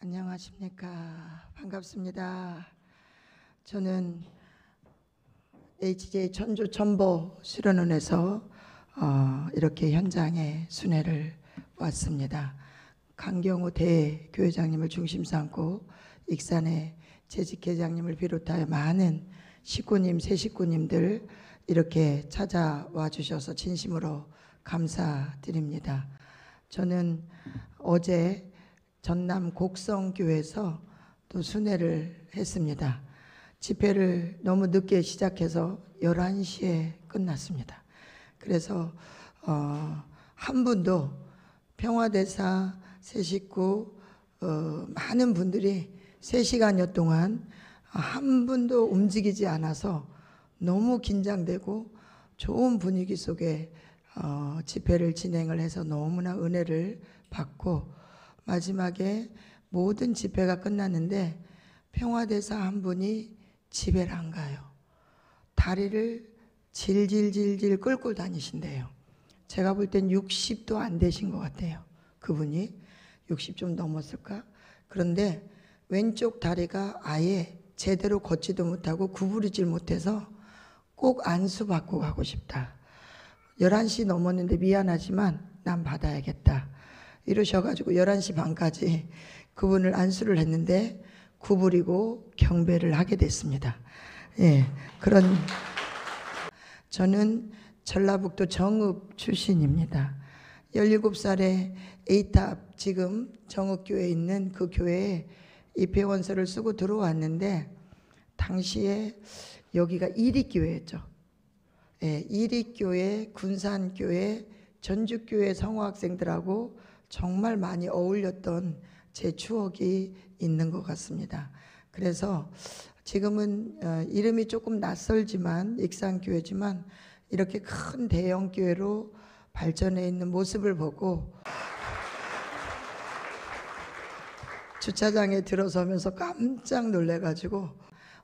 안녕하십니까. 반갑습니다. 저는 HJ 천주 천보 수련원에서 이렇게 현장에 순회를 왔습니다. 강경우 대교회장님을 중심 삼고 익산의 재직회장님을 비롯하여 많은 식구님, 새 식구님들 이렇게 찾아와 주셔서 진심으로 감사드립니다. 저는 어제 전남 곡성교회에서 또 순회를 했습니다. 집회를 너무 늦게 시작해서 11시에 끝났습니다. 그래서 한 분도 평화대사 새 식구 많은 분들이 3시간여 동안 한 분도 움직이지 않아서 너무 긴장되고 좋은 분위기 속에 집회를 진행을 해서 너무나 은혜를 받고 마지막에 모든 집회가 끝났는데 평화대사 한 분이 집회를 안 가요. 다리를 질질질질 끌고 다니신대요. 제가 볼 땐 60도 안 되신 것 같아요. 그분이 60 좀 넘었을까? 그런데 왼쪽 다리가 아예 제대로 걷지도 못하고 구부리질 못해서 꼭 안수 받고 가고 싶다. 11시 넘었는데 미안하지만 난 받아야겠다. 이러셔가지고 11시 반까지 그분을 안수를 했는데 구부리고 경배를 하게 됐습니다. 예, 저는 전라북도 정읍 출신입니다. 17살에 A탑 지금 정읍교회에 있는 그 교회에 입회원서를 쓰고 들어왔는데 당시에 여기가 이립교회였죠. 예, 이립교회, 군산교회, 전주교회 성호학생들하고 정말 많이 어울렸던 제 추억이 있는 것 같습니다. 그래서 지금은 이름이 조금 낯설지만 익산교회지만 이렇게 큰 대형교회로 발전해 있는 모습을 보고 주차장에 들어서면서 깜짝 놀래가지고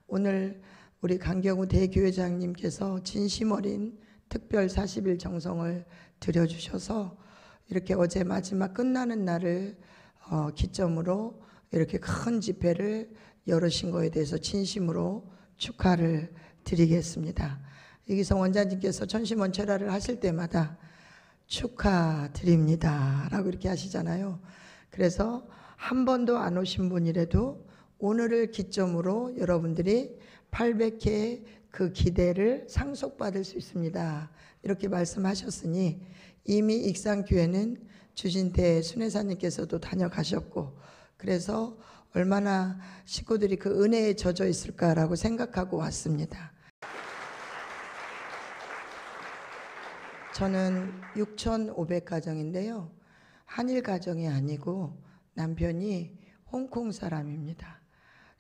오늘 우리 강경우 대교회장님께서 진심 어린 특별 40일 정성을 들여주셔서 이렇게 어제 마지막 끝나는 날을 기점으로 이렇게 큰 집회를 열으신 거에 대해서 진심으로 축하를 드리겠습니다. 이기성 원장님께서 천심원철화를 하실 때마다 축하드립니다 라고 이렇게 하시잖아요. 그래서 한 번도 안 오신 분이라도 오늘을 기점으로 여러분들이 800회의 그 기대를 상속받을 수 있습니다. 이렇게 말씀하셨으니 이미 익산교회는 주진태 순회사님께서도 다녀가셨고 그래서 얼마나 식구들이 그 은혜에 젖어 있을까라고 생각하고 왔습니다. 저는 6,500가정인데요. 한일 가정이 아니고 남편이 홍콩 사람입니다.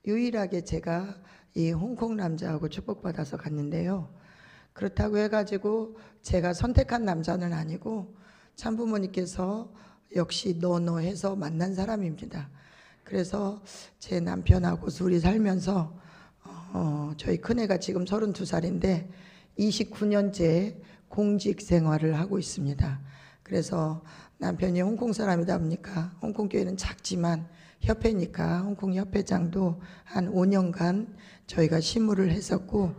유일하게 제가 이 홍콩 남자하고 축복받아서 갔는데요. 그렇다고 해가지고 제가 선택한 남자는 아니고 참부모님께서 역시 너 해서 만난 사람입니다. 그래서 제 남편하고 둘이 살면서 저희 큰애가 지금 32살인데 29년째 공직 생활을 하고 있습니다. 그래서 남편이 홍콩 사람이다 보니까 홍콩 교회는 작지만 협회니까 홍콩 협회장도 한 5년간 저희가事務를 했었고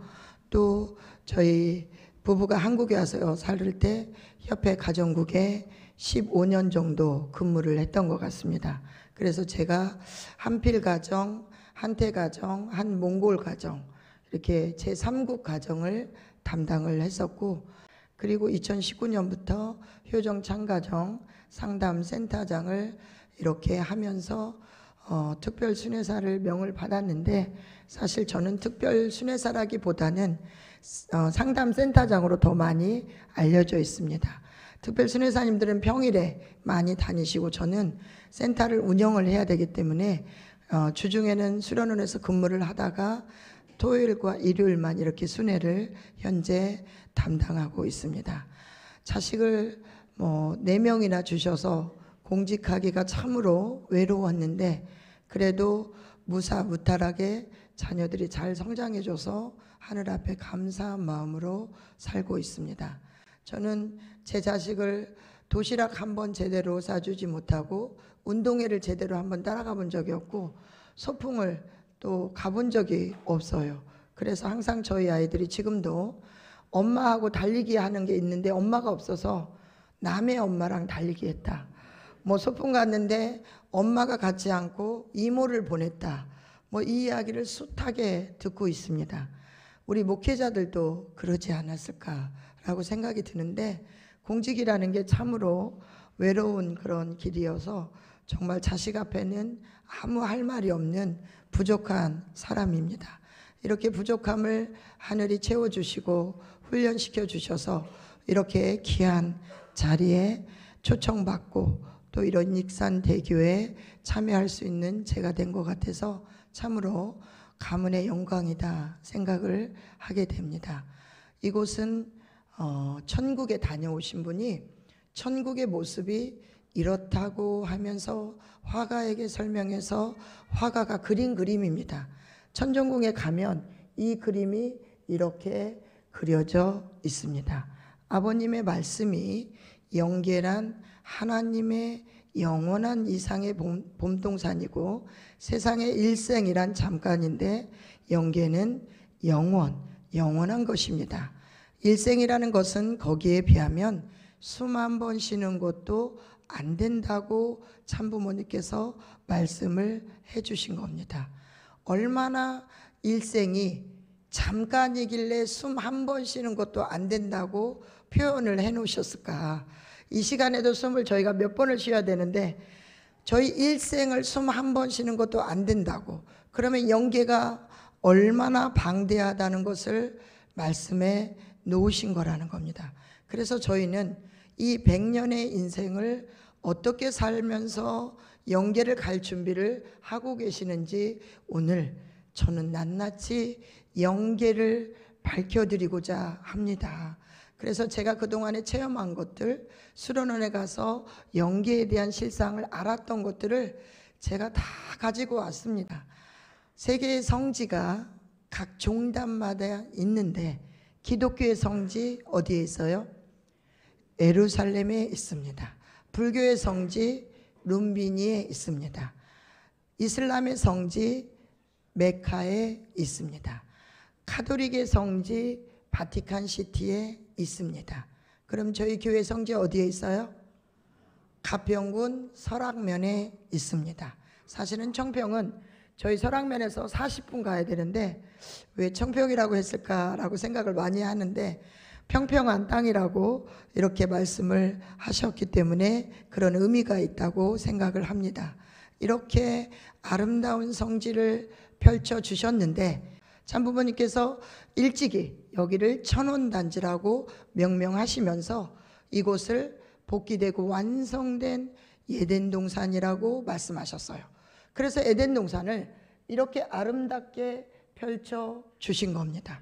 또 저희 부부가 한국에 와서 살을 때 협회 가정국에 15년 정도 근무를 했던 것 같습니다. 그래서 제가 한필 가정, 한태 가정, 한 몽골 가정 이렇게 제3국 가정을 담당을 했었고 그리고 2019년부터 효정 참가정 상담센터장을 이렇게 하면서 특별 순회사를 명을 받았는데 사실 저는 특별 순회사라기보다는 상담센터장으로 더 많이 알려져 있습니다. 특별 순회사님들은 평일에 많이 다니시고 저는 센터를 운영을 해야 되기 때문에 주중에는 수련원에서 근무를 하다가 토요일과 일요일만 이렇게 순회를 현재 담당하고 있습니다. 자식을 4명이나 주셔서 공직하기가 참으로 외로웠는데 그래도 무사무탈하게 자녀들이 잘 성장해줘서 하늘 앞에 감사한 마음으로 살고 있습니다. 저는 제 자식을 도시락 한번 제대로 싸주지 못하고 운동회를 제대로 한번 따라가 본 적이 없고 소풍을 또 가본 적이 없어요. 그래서 항상 저희 아이들이 지금도 엄마하고 달리기 하는 게 있는데 엄마가 없어서 남의 엄마랑 달리기 했다. 뭐 소풍 갔는데 엄마가 같지 않고 이모를 보냈다. 뭐 이 이야기를 숱하게 듣고 있습니다. 우리 목회자들도 그러지 않았을까라고 생각이 드는데 공직이라는 게 참으로 외로운 그런 길이어서 정말 자식 앞에는 아무 할 말이 없는 부족한 사람입니다. 이렇게 부족함을 하늘이 채워주시고 훈련시켜 주셔서 이렇게 귀한 자리에 초청받고 또 이런 익산대교에 참여할 수 있는 제가 된 것 같아서 참으로 가문의 영광이다 생각을 하게 됩니다. 이곳은 천국에 다녀오신 분이 천국의 모습이 이렇다고 하면서 화가에게 설명해서 화가가 그린 그림입니다. 천정궁에 가면 이 그림이 이렇게 그려져 있습니다. 아버님의 말씀이 영계란 하나님의 영원한 이상의 봄동산이고 세상의 일생이란 잠깐인데 영계는 영원한 것입니다. 일생이라는 것은 거기에 비하면 숨 한 번 쉬는 것도 안 된다고 참부모님께서 말씀을 해주신 겁니다. 얼마나 일생이 잠깐이길래 숨 한 번 쉬는 것도 안 된다고 표현을 해 놓으셨을까. 이 시간에도 숨을 저희가 몇 번을 쉬어야 되는데 저희 일생을 숨 한 번 쉬는 것도 안 된다고, 그러면 영계가 얼마나 방대하다는 것을 말씀해 놓으신 거라는 겁니다. 그래서 저희는 이 100년의 인생을 어떻게 살면서 영계를 갈 준비를 하고 계시는지 오늘 저는 낱낱이 영계를 밝혀드리고자 합니다. 그래서 제가 그동안에 체험한 것들, 수련원에 가서 영계에 대한 실상을 알았던 것들을 제가 다 가지고 왔습니다. 세계의 성지가 각 종단마다 있는데 기독교의 성지 어디에 있어요? 예루살렘에 있습니다. 불교의 성지 룸비니에 있습니다. 이슬람의 성지 메카에 있습니다. 카톨릭의 성지 바티칸 시티에 있습니다. 그럼 저희 교회 성지 어디에 있어요? 가평군 설악면에 있습니다. 사실은 청평은 저희 설악면에서 40분 가야 되는데 왜 청평이라고 했을까라고 생각을 많이 하는데 평평한 땅이라고 이렇게 말씀을 하셨기 때문에 그런 의미가 있다고 생각을 합니다. 이렇게 아름다운 성지를 펼쳐 주셨는데 참부모님께서 일찍이 여기를 천원단지라고 명명하시면서 이곳을 복귀되고 완성된 에덴동산이라고 말씀하셨어요. 그래서 에덴동산을 이렇게 아름답게 펼쳐 주신 겁니다.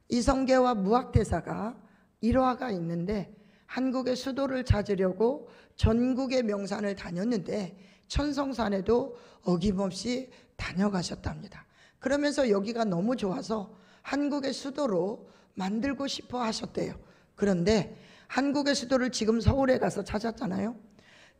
이성계와 무학대사가 일화가 있는데 한국의 수도를 찾으려고 전국의 명산을 다녔는데 천성산에도 어김없이 다녀가셨답니다. 그러면서 여기가 너무 좋아서 한국의 수도로 만들고 싶어 하셨대요. 그런데 한국의 수도를 지금 서울에 가서 찾았잖아요.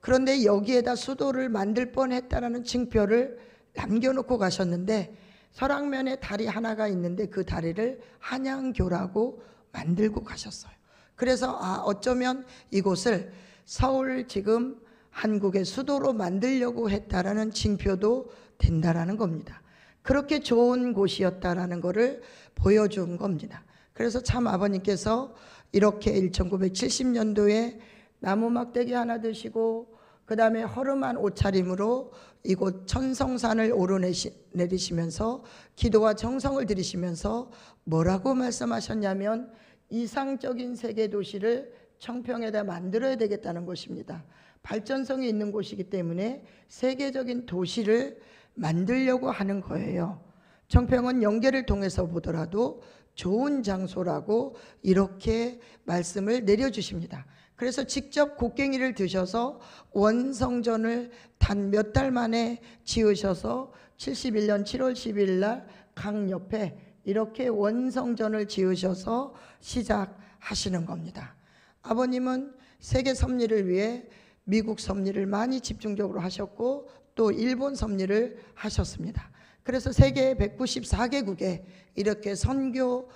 그런데 여기에다 수도를 만들 뻔했다라는 징표를 남겨놓고 가셨는데 설악면에 다리 하나가 있는데 그 다리를 한양교라고 만들고 가셨어요. 그래서 어쩌면 이곳을 서울 지금 한국의 수도로 만들려고 했다라는 징표도 된다라는 겁니다. 그렇게 좋은 곳이었다라는 것을 보여준 겁니다. 그래서 참 아버님께서 이렇게 1970년도에 나무 막대기 하나 드시고 그 다음에 허름한 옷차림으로 이곳 천성산을 오르내리시면서 기도와 정성을 들이시면서 뭐라고 말씀하셨냐면 이상적인 세계 도시를 청평에다 만들어야 되겠다는 것입니다. 발전성이 있는 곳이기 때문에 세계적인 도시를 만들려고 하는 거예요. 청평은 영계를 통해서 보더라도 좋은 장소라고 이렇게 말씀을 내려주십니다. 그래서 직접 곡괭이를 드셔서 원성전을 단 몇 달 만에 지으셔서 71년 7월 10일 날 강 옆에 이렇게 원성전을 지으셔서 시작하시는 겁니다. 아버님은 세계 섭리를 위해 미국 섭리를 많이 집중적으로 하셨고 또 일본 섭리를 하셨습니다. 그래서 세계 194개국에 이렇게 선교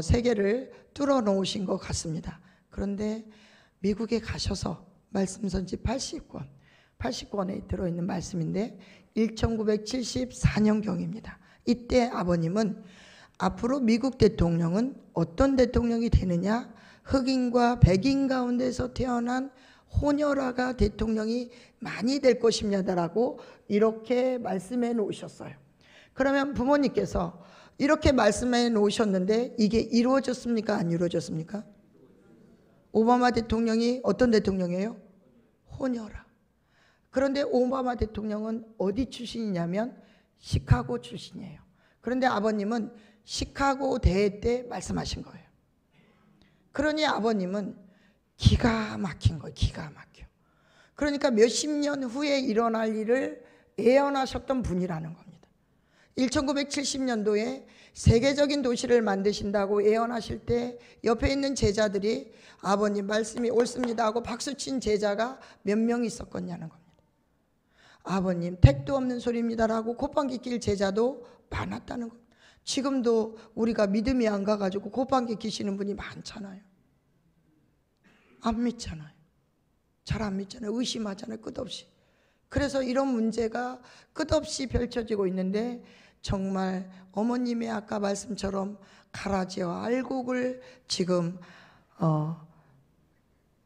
세계를 뚫어 놓으신 것 같습니다. 그런데 미국에 가셔서 말씀 선지 80권에 들어있는 말씀인데 1974년경입니다. 이때 아버님은 앞으로 미국 대통령은 어떤 대통령이 되느냐, 흑인과 백인 가운데서 태어난 호녀라가 대통령이 많이 될 것입니다라고 이렇게 말씀해 놓으셨어요. 그러면 부모님께서 이렇게 말씀해 놓으셨는데 이게 이루어졌습니까? 안 이루어졌습니까? 오바마 대통령이 어떤 대통령이에요? 호녀라. 그런데 오바마 대통령은 어디 출신이냐면 시카고 출신이에요. 그런데 아버님은 시카고 대회 때 말씀하신 거예요. 그러니 아버님은 기가 막힌 거예요. 기가 막혀. 그러니까 몇십 년 후에 일어날 일을 예언하셨던 분이라는 겁니다. 1970년도에 세계적인 도시를 만드신다고 예언하실 때 옆에 있는 제자들이 아버님 말씀이 옳습니다 하고 박수친 제자가 몇 명 있었겠냐는 겁니다. 아버님 택도 없는 소리입니다라고 콧방귀 낄 제자도 많았다는 겁니다. 지금도 우리가 믿음이 안 가가지고 콧방귀 끼시는 분이 많잖아요. 안 믿잖아요. 잘 안 믿잖아요. 의심하잖아요. 끝없이. 그래서 이런 문제가 끝없이 펼쳐지고 있는데 정말 어머님의 아까 말씀처럼 가라지와 알곡을 지금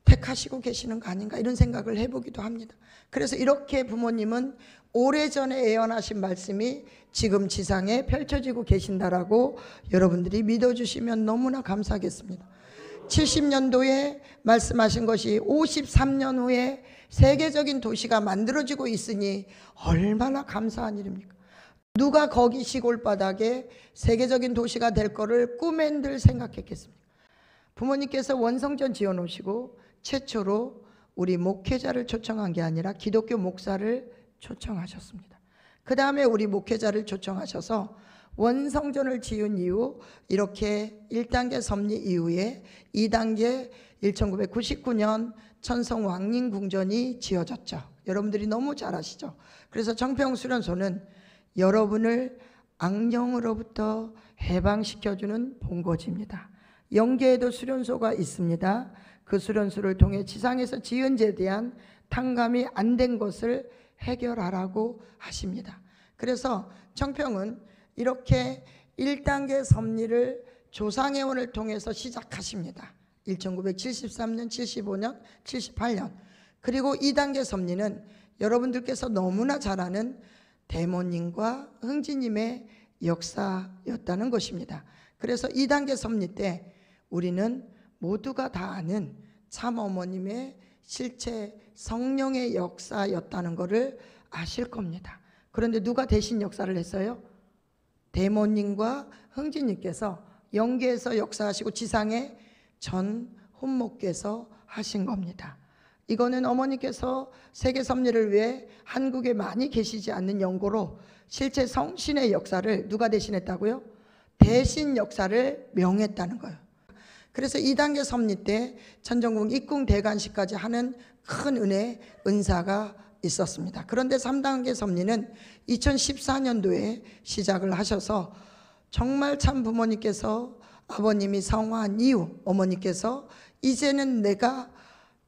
택하시고 계시는 거 아닌가 이런 생각을 해보기도 합니다. 그래서 이렇게 부모님은 오래전에 예언하신 말씀이 지금 지상에 펼쳐지고 계신다라고 여러분들이 믿어주시면 너무나 감사하겠습니다. 70년도에 말씀하신 것이 53년 후에 세계적인 도시가 만들어지고 있으니 얼마나 감사한 일입니까? 누가 거기 시골바닥에 세계적인 도시가 될 거를 꿈엔들 생각했겠습니까? 부모님께서 원성전 지어놓으시고 최초로 우리 목회자를 초청한 게 아니라 기독교 목사를 초청하셨습니다. 그 다음에 우리 목회자를 초청하셔서 원성전을 지은 이후 이렇게 1단계 섭리 이후에 2단계 1999년 천성왕림궁전이 지어졌죠. 여러분들이 너무 잘 아시죠? 그래서 정평수련소는 여러분을 악령으로부터 해방시켜주는 본거지입니다. 영계에도 수련소가 있습니다. 그 수련소를 통해 지상에서 지은 죄에 대한 탕감이 안 된 것을 해결하라고 하십니다. 그래서 청평은 이렇게 1단계 섭리를 조상회원을 통해서 시작하십니다. 1973년, 75년, 78년. 그리고 2단계 섭리는 여러분들께서 너무나 잘 아는 대모님과 흥지님의 역사였다는 것입니다. 그래서 2단계 섭리 때 우리는 모두가 다 아는 참어머님의 실체 성령의 역사였다는 것을 아실 겁니다. 그런데 누가 대신 역사를 했어요? 대모님과 흥지님께서 영계에서 역사하시고 지상에 전 혼목께서 하신 겁니다. 이거는 어머니께서 세계 섭리를 위해 한국에 많이 계시지 않는 연고로 실제 성신의 역사를 누가 대신했다고요? 대신 역사를 명했다는 거예요. 그래서 2단계 섭리 때 천정궁 입궁 대관식까지 하는 큰 은혜, 은사가 있었습니다. 그런데 3단계 섭리는 2014년도에 시작을 하셔서 정말 참 부모님께서 아버님이 성화한 이후 어머니께서 이제는 내가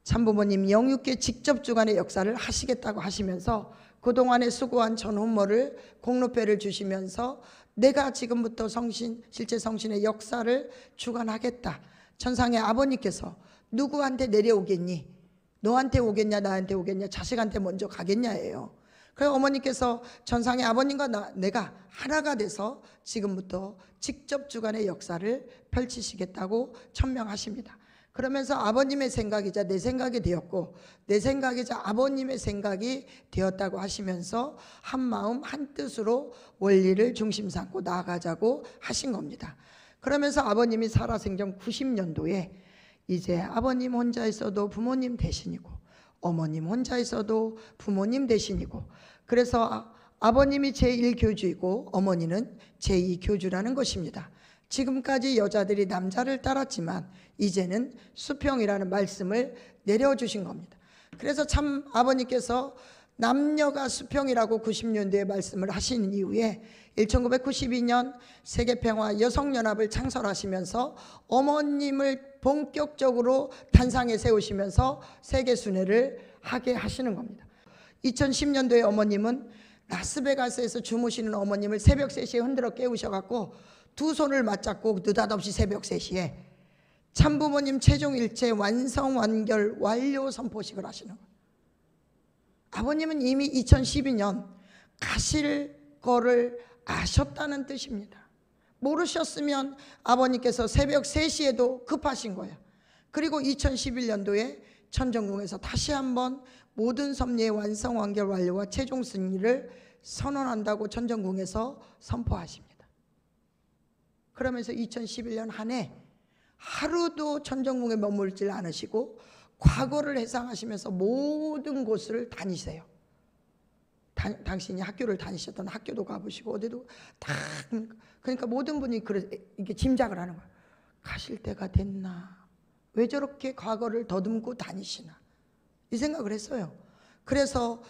참부모님 영육계 직접 주관의 역사를 하시겠다고 하시면서 그동안에 수고한 전혼모를 공로패를 주시면서 내가 지금부터 성신, 실제 성신의 역사를 주관하겠다. 천상의 아버님께서 누구한테 내려오겠니? 너한테 오겠냐 나한테 오겠냐 자식한테 먼저 가겠냐예요. 그래서 어머니께서 천상의 아버님과 내가 하나가 돼서 지금부터 직접 주관의 역사를 펼치시겠다고 천명하십니다. 그러면서 아버님의 생각이자 내 생각이 되었고 내 생각이자 아버님의 생각이 되었다고 하시면서 한 마음 한 뜻으로 원리를 중심 삼고 나아가자고 하신 겁니다. 그러면서 아버님이 살아생전 90년도에 이제 아버님 혼자 있어도 부모님 대신이고 어머님 혼자 있어도 부모님 대신이고 그래서 아버님이 제1교주이고 어머니는 제2교주라는 것입니다. 지금까지 여자들이 남자를 따랐지만 이제는 수평이라는 말씀을 내려주신 겁니다. 그래서 참 아버님께서 남녀가 수평이라고 90년대에 말씀을 하신 이후에 1992년 세계평화 여성연합을 창설하시면서 어머님을 본격적으로 단상에 세우시면서 세계순회를 하게 하시는 겁니다. 2010년도에 어머님은 라스베가스에서 주무시는 어머님을 새벽 3시에 흔들어 깨우셔갖고 두 손을 맞잡고 느닷없이 새벽 3시에 참부모님 최종일체 완성 완결 완료 선포식을 하시는 거예요. 아버님은 이미 2012년 가실 거를 아셨다는 뜻입니다. 모르셨으면 아버님께서 새벽 3시에도 급하신 거예요. 그리고 2011년도에 천정궁에서 다시 한번 모든 섭리의 완성 완결 완료와 최종 승리를 선언한다고 천정궁에서 선포하십니다. 그러면서 2011년 한 해 하루도 천정궁에 머물질 않으시고 과거를 회상하시면서 모든 곳을 다니세요. 당신이 학교를 다니셨던 학교도 가보시고 어디도 다, 그러니까 모든 분이 이렇게 짐작을 하는 거예요. 가실 때가 됐나? 왜 저렇게 과거를 더듬고 다니시나? 이 생각을 했어요. 그래서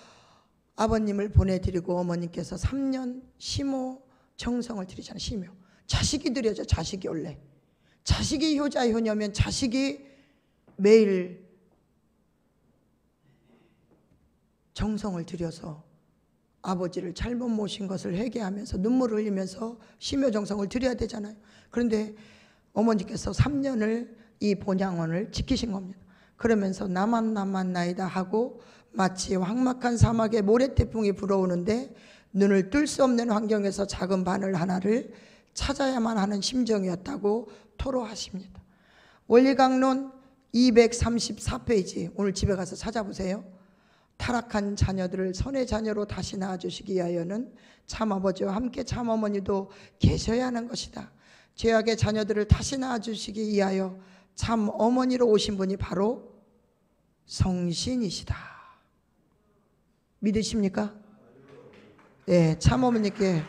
아버님을 보내드리고 어머님께서 3년 심호 정성을 들이잖아요. 심호. 자식이 드려져. 자식이 원래. 자식이 효자 효녀면 자식이 매일 정성을 들여서 아버지를 잘못 모신 것을 회개하면서 눈물을 흘리면서 심호 정성을 드려야 되잖아요. 그런데 어머니께서 3년을 이 본향원을 지키신 겁니다. 그러면서 나만 나이다 하고 마치 황막한 사막에 모래태풍이 불어오는데 눈을 뜰 수 없는 환경에서 작은 바늘 하나를 찾아야만 하는 심정이었다고 토로하십니다. 원리강론 234페이지 오늘 집에 가서 찾아보세요. 타락한 자녀들을 선의 자녀로 다시 낳아주시기 위하여는 참아버지와 함께 참어머니도 계셔야 하는 것이다. 죄악의 자녀들을 다시 낳아주시기 위하여 참어머니로 오신 분이 바로 성신이시다. 믿으십니까? 네, 참어머니께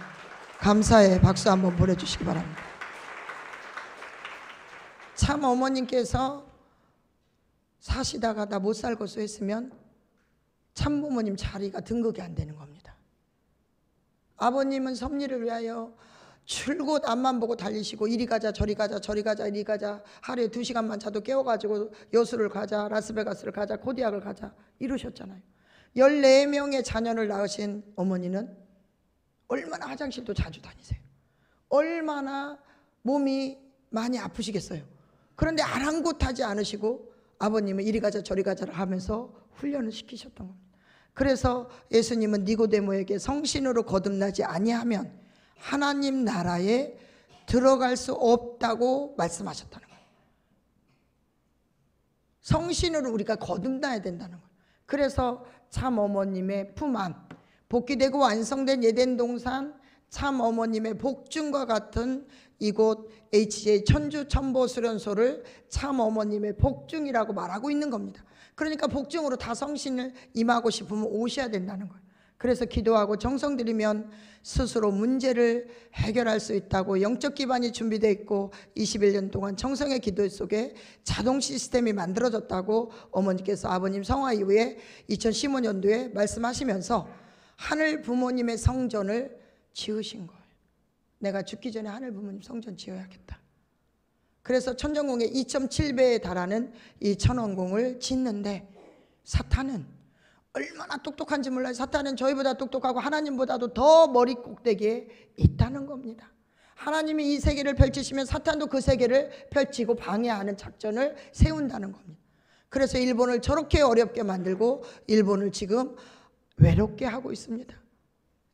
감사의 박수 한번 보내주시기 바랍니다. 참어머님께서 사시다가 나 못 살겠어 했으면 참부모님 자리가 등극이 안 되는 겁니다. 아버님은 섭리를 위하여 줄곧 앞만 보고 달리시고 이리 가자 저리 가자 저리 가자 이리 가자 하루에 2시간만 자도 깨워가지고 여수를 가자 라스베가스를 가자 코디악을 가자 이러셨잖아요. 14명의 자녀를 낳으신 어머니는 얼마나 화장실도 자주 다니세요. 얼마나 몸이 많이 아프시겠어요. 그런데 아랑곳하지 않으시고 아버님은 이리 가자 저리 가자를 하면서 훈련을 시키셨던 겁니다. 그래서 예수님은 니고데모에게 성신으로 거듭나지 아니하면 하나님 나라에 들어갈 수 없다고 말씀하셨다는 거예요. 성신으로 우리가 거듭나야 된다는 거예요. 그래서 참 어머님의 품 안, 복귀되고 완성된 예덴 동산 참 어머님의 복중과 같은 이곳 HJ 천주 천보 수련소를 참 어머님의 복중이라고 말하고 있는 겁니다. 그러니까 복중으로 다 성신을 임하고 싶으면 오셔야 된다는 거예요. 그래서 기도하고 정성 들이면 스스로 문제를 해결할 수 있다고 영적 기반이 준비되어 있고 21년 동안 정성의 기도 속에 자동 시스템이 만들어졌다고 어머니께서 아버님 성화 이후에 2015년도에 말씀하시면서 하늘 부모님의 성전을 지으신 거예요. 내가 죽기 전에 하늘 부모님 성전 지어야겠다. 그래서 천정궁의 2.7배에 달하는 이 천원궁을 짓는데 사탄은 얼마나 똑똑한지 몰라요. 사탄은 저희보다 똑똑하고 하나님보다도 더 머리 꼭대기에 있다는 겁니다. 하나님이 이 세계를 펼치시면 사탄도 그 세계를 펼치고 방해하는 작전을 세운다는 겁니다. 그래서 일본을 저렇게 어렵게 만들고 일본을 지금 외롭게 하고 있습니다.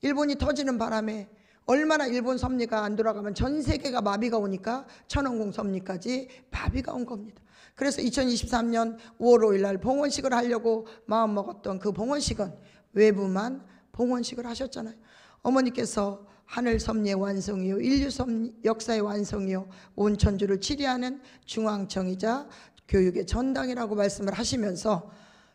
일본이 터지는 바람에 얼마나 일본 섭리가 안 돌아가면 전 세계가 마비가 오니까 천원궁 섭리까지 마비가 온 겁니다. 그래서 2023년 5월 5일 날 봉헌식을 하려고 마음먹었던 그 봉헌식은 외부만 봉헌식을 하셨잖아요. 어머니께서 하늘 섭리의 완성이요 인류 역사의 완성이요 온 천주를 치리하는 중앙청이자 교육의 전당이라고 말씀을 하시면서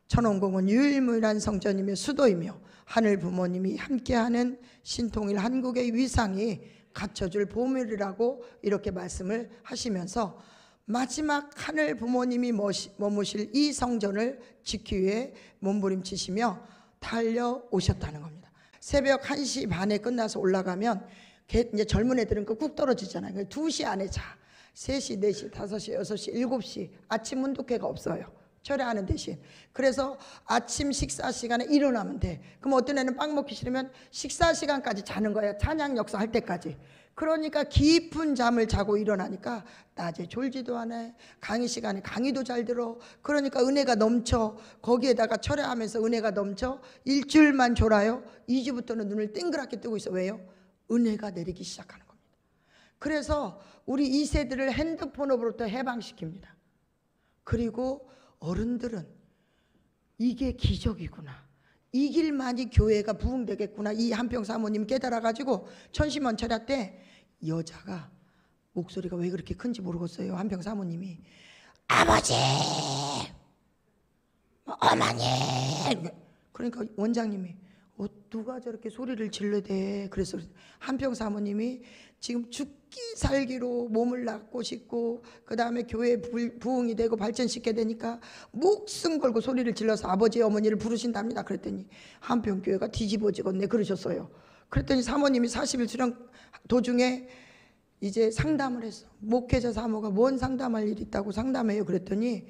천원궁은 유일무이한 성전이며 수도이며 하늘 부모님이 함께하는 신통일 한국의 위상이 갖춰줄 보물이라고 이렇게 말씀을 하시면서 마지막 하늘 부모님이 머무실 이 성전을 지키기 위해 몸부림치시며 달려오셨다는 겁니다. 새벽 1시 반에 끝나서 올라가면 이제 젊은 애들은 꾹 떨어지잖아요. 2시 안에 자. 3시, 4시, 5시, 6시, 7시 아침 문독회가 없어요. 철회하는 대신. 그래서 아침 식사 시간에 일어나면 돼. 그럼 어떤 애는 빵 먹기 싫으면 식사 시간까지 자는 거야. 찬양 역사 할 때까지. 그러니까 깊은 잠을 자고 일어나니까 낮에 졸지도 않아. 강의 시간에 강의도 잘 들어. 그러니까 은혜가 넘쳐. 거기에다가 철회하면서 은혜가 넘쳐. 일주일만 졸아요. 2주부터는 눈을 땡그랗게 뜨고 있어. 왜요? 은혜가 내리기 시작하는 겁니다. 그래서 우리 2세들을 핸드폰으로부터 해방시킵니다. 그리고 어른들은 이게 기적이구나, 이 길만이 교회가 부흥되겠구나, 이 한평 사모님 깨달아가지고 천심원 철야 때 여자가 목소리가 왜 그렇게 큰지 모르겠어요. 한평 사모님이 아버지, 어머니, 그러니까 원장님이 누가 저렇게 소리를 질러대. 그래서 한평 사모님이 지금 죽기 살기로 몸을 놨고 싶고 그 다음에 교회 부흥이 되고 발전시켜야 되니까 목숨 걸고 소리를 질러서 아버지 어머니를 부르신답니다. 그랬더니 한평교회가 뒤집어지겠네 그러셨어요. 그랬더니 사모님이 40일 수련 도중에 이제 상담을 했어. 목회자 사모가 뭔 상담할 일이 있다고 상담해요. 그랬더니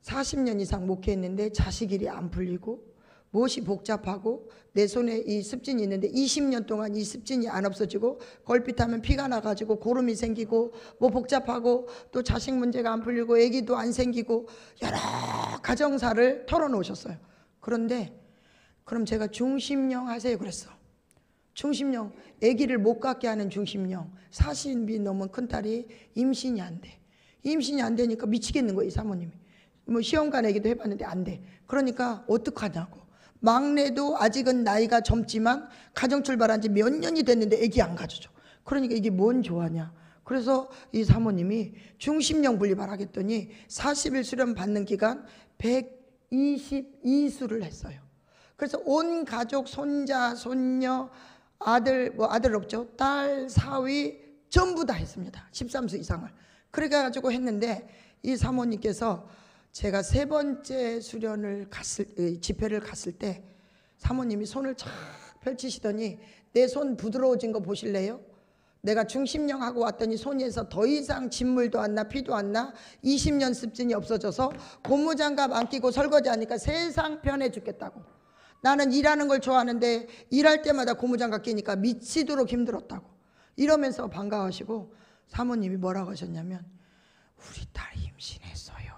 40년 이상 목회했는데 자식일이 안 풀리고 무엇이 복잡하고 내 손에 이 습진이 있는데 20년 동안 이 습진이 안 없어지고 걸핏하면 피가 나가지고 고름이 생기고 뭐 복잡하고 또 자식 문제가 안 풀리고 아기도 안 생기고 여러 가정사를 털어놓으셨어요. 그런데 그럼 제가 중심령 하세요 그랬어. 중심령, 아기를 못 갖게 하는 중심령. 40이 넘은 큰딸이 임신이 안 돼. 임신이 안 되니까 미치겠는 거예요. 이 사모님이. 뭐 시험관 아기도 해봤는데 안 돼. 그러니까 어떡하냐고. 막내도 아직은 나이가 젊지만 가정 출발한 지 몇 년이 됐는데 아기 안 가져줘. 그러니까 이게 뭔 조화냐. 그래서 이 사모님이 중심령 분리발하겠더니 40일 수련 받는 기간 122수를 했어요. 그래서 온 가족, 손자, 손녀, 아들, 뭐 아들 없죠, 딸, 사위 전부 다 했습니다. 13수 이상을. 그래가지고 했는데 이 사모님께서 제가 3번째 수련을 집회를 갔을 때 사모님이 손을 쫙 펼치시더니 내 손 부드러워진 거 보실래요? 내가 중심령 하고 왔더니 손에서 더 이상 진물도 안 나, 피도 안 나. 20년 습진이 없어져서 고무장갑 안 끼고 설거지하니까 세상 편해 죽겠다고. 나는 일하는 걸 좋아하는데 일할 때마다 고무장갑 끼니까 미치도록 힘들었다고. 이러면서 반가워하시고 사모님이 뭐라고 하셨냐면 우리 딸이 임신했어요.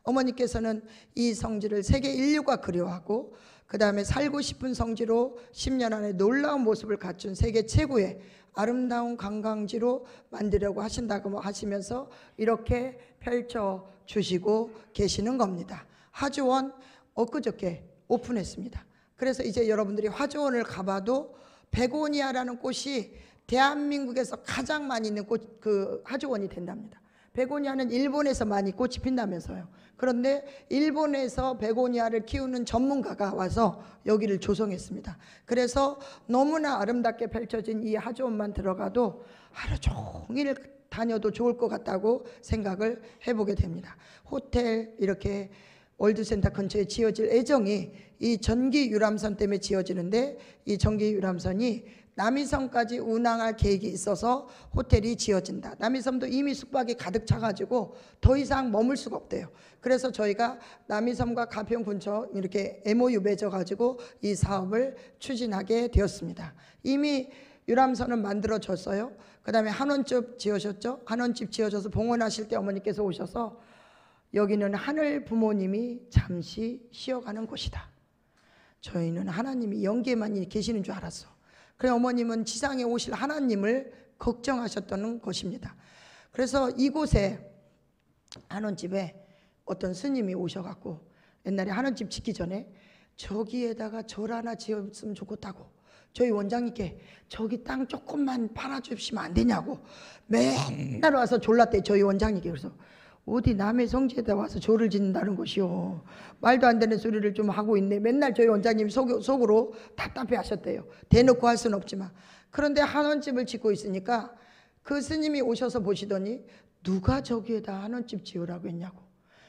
어머니께서는 이 성지를 세계 인류가 그리워하고 그 다음에 살고 싶은 성지로 10년 안에 놀라운 모습을 갖춘 세계 최고의 아름다운 관광지로 만들려고 하신다고 하시면서 이렇게 펼쳐주시고 계시는 겁니다. 화주원 엊그저께 오픈했습니다. 그래서 이제 여러분들이 화주원을 가봐도 베고니아라는 꽃이 대한민국에서 가장 많이 있는 꽃, 그 화주원이 된답니다. 베고니아는 일본에서 많이 꽃이 핀다면서요. 그런데 일본에서 베고니아를 키우는 전문가가 와서 여기를 조성했습니다. 그래서 너무나 아름답게 펼쳐진 이 화주원만 들어가도 하루 종일 다녀도 좋을 것 같다고 생각을 해보게 됩니다. 호텔 이렇게 월드센터 근처에 지어질 애정이 이 전기 유람선 때문에 지어지는데 이 전기 유람선이 남이섬까지 운항할 계획이 있어서 호텔이 지어진다. 남이섬도 이미 숙박이 가득 차가지고 더 이상 머물 수가 없대요. 그래서 저희가 남이섬과 가평 근처 이렇게 MOU 맺어가지고 이 사업을 추진하게 되었습니다. 이미 유람선은 만들어졌어요. 그 다음에 한원집 지어졌죠. 한원집 지어져서 봉헌하실 때 어머니께서 오셔서 여기는 하늘 부모님이 잠시 쉬어가는 곳이다. 저희는 하나님이 영계만 계시는 줄 알았어. 그래 어머님은 지상에 오실 하나님을 걱정하셨던 것입니다. 그래서 이곳에 한원집에 어떤 스님이 오셔갖고 옛날에 한원집 짓기 전에 저기에다가 절 하나 지었으면 좋겠다고 저희 원장님께 저기 땅 조금만 팔아주시면 안 되냐고 맨날 와서 졸랐대 저희 원장님께. 그래서 어디 남의 성지에다 와서 조를 짓는다는 것이요. 말도 안 되는 소리를 좀 하고 있네. 맨날 저희 원장님이 속으로 답답해 하셨대요. 대놓고 할 수는 없지만. 그런데 한원집을 짓고 있으니까 그 스님이 오셔서 보시더니 누가 저기에다 한원집 지으라고 했냐고.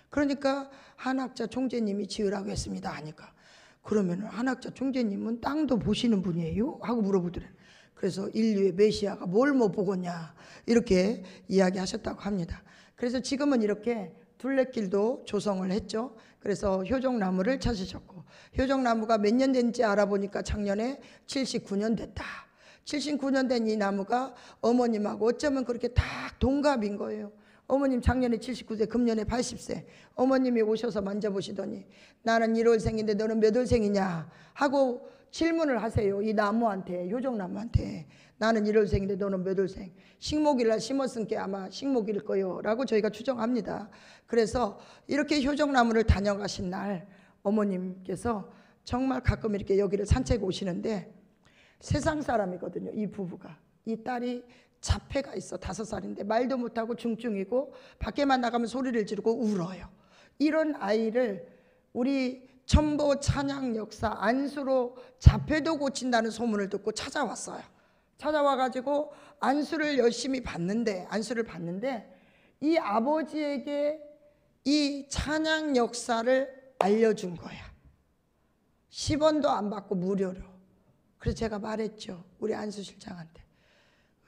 그러니까 한학자 총재님이 지으라고 했습니다 하니까, 그러면 한학자 총재님은 땅도 보시는 분이에요? 하고 물어보더래. 그래서 인류의 메시아가 뭘 못 보겠냐 이렇게 이야기하셨다고 합니다. 그래서 지금은 이렇게 둘레길도 조성을 했죠. 그래서 효종나무를 찾으셨고, 효종나무가 몇 년 된지 알아보니까 작년에 79년 됐다. 79년 된 이 나무가 어머님하고 어쩌면 그렇게 딱 동갑인 거예요. 어머님 작년에 79세, 금년에 80세. 어머님이 오셔서 만져보시더니 나는 1월생인데 너는 몇 월생이냐 하고 질문을 하세요. 이 나무한테, 효종나무한테. 나는 1월생인데 너는 몇 월생? 식목일날 심었으니까 아마 식목일 거요 라고 저희가 추정합니다. 그래서 이렇게 효종나무를 다녀가신 날 어머님께서 정말 가끔 이렇게 여기를 산책 오시는데, 세상 사람이거든요 이 부부가. 이 딸이 자폐가 있어. 5살인데 말도 못하고 중증이고 밖에만 나가면 소리를 지르고 울어요. 이런 아이를 우리 첨보 찬양 역사 안수로 자폐도 고친다는 소문을 듣고 찾아왔어요. 찾아와가지고 안수를 열심히 받는데, 안수를 받는데 이 아버지에게 이 찬양 역사를 알려준 거야. 10원도 안 받고 무료로. 그래서 제가 말했죠, 우리 안수실장한테.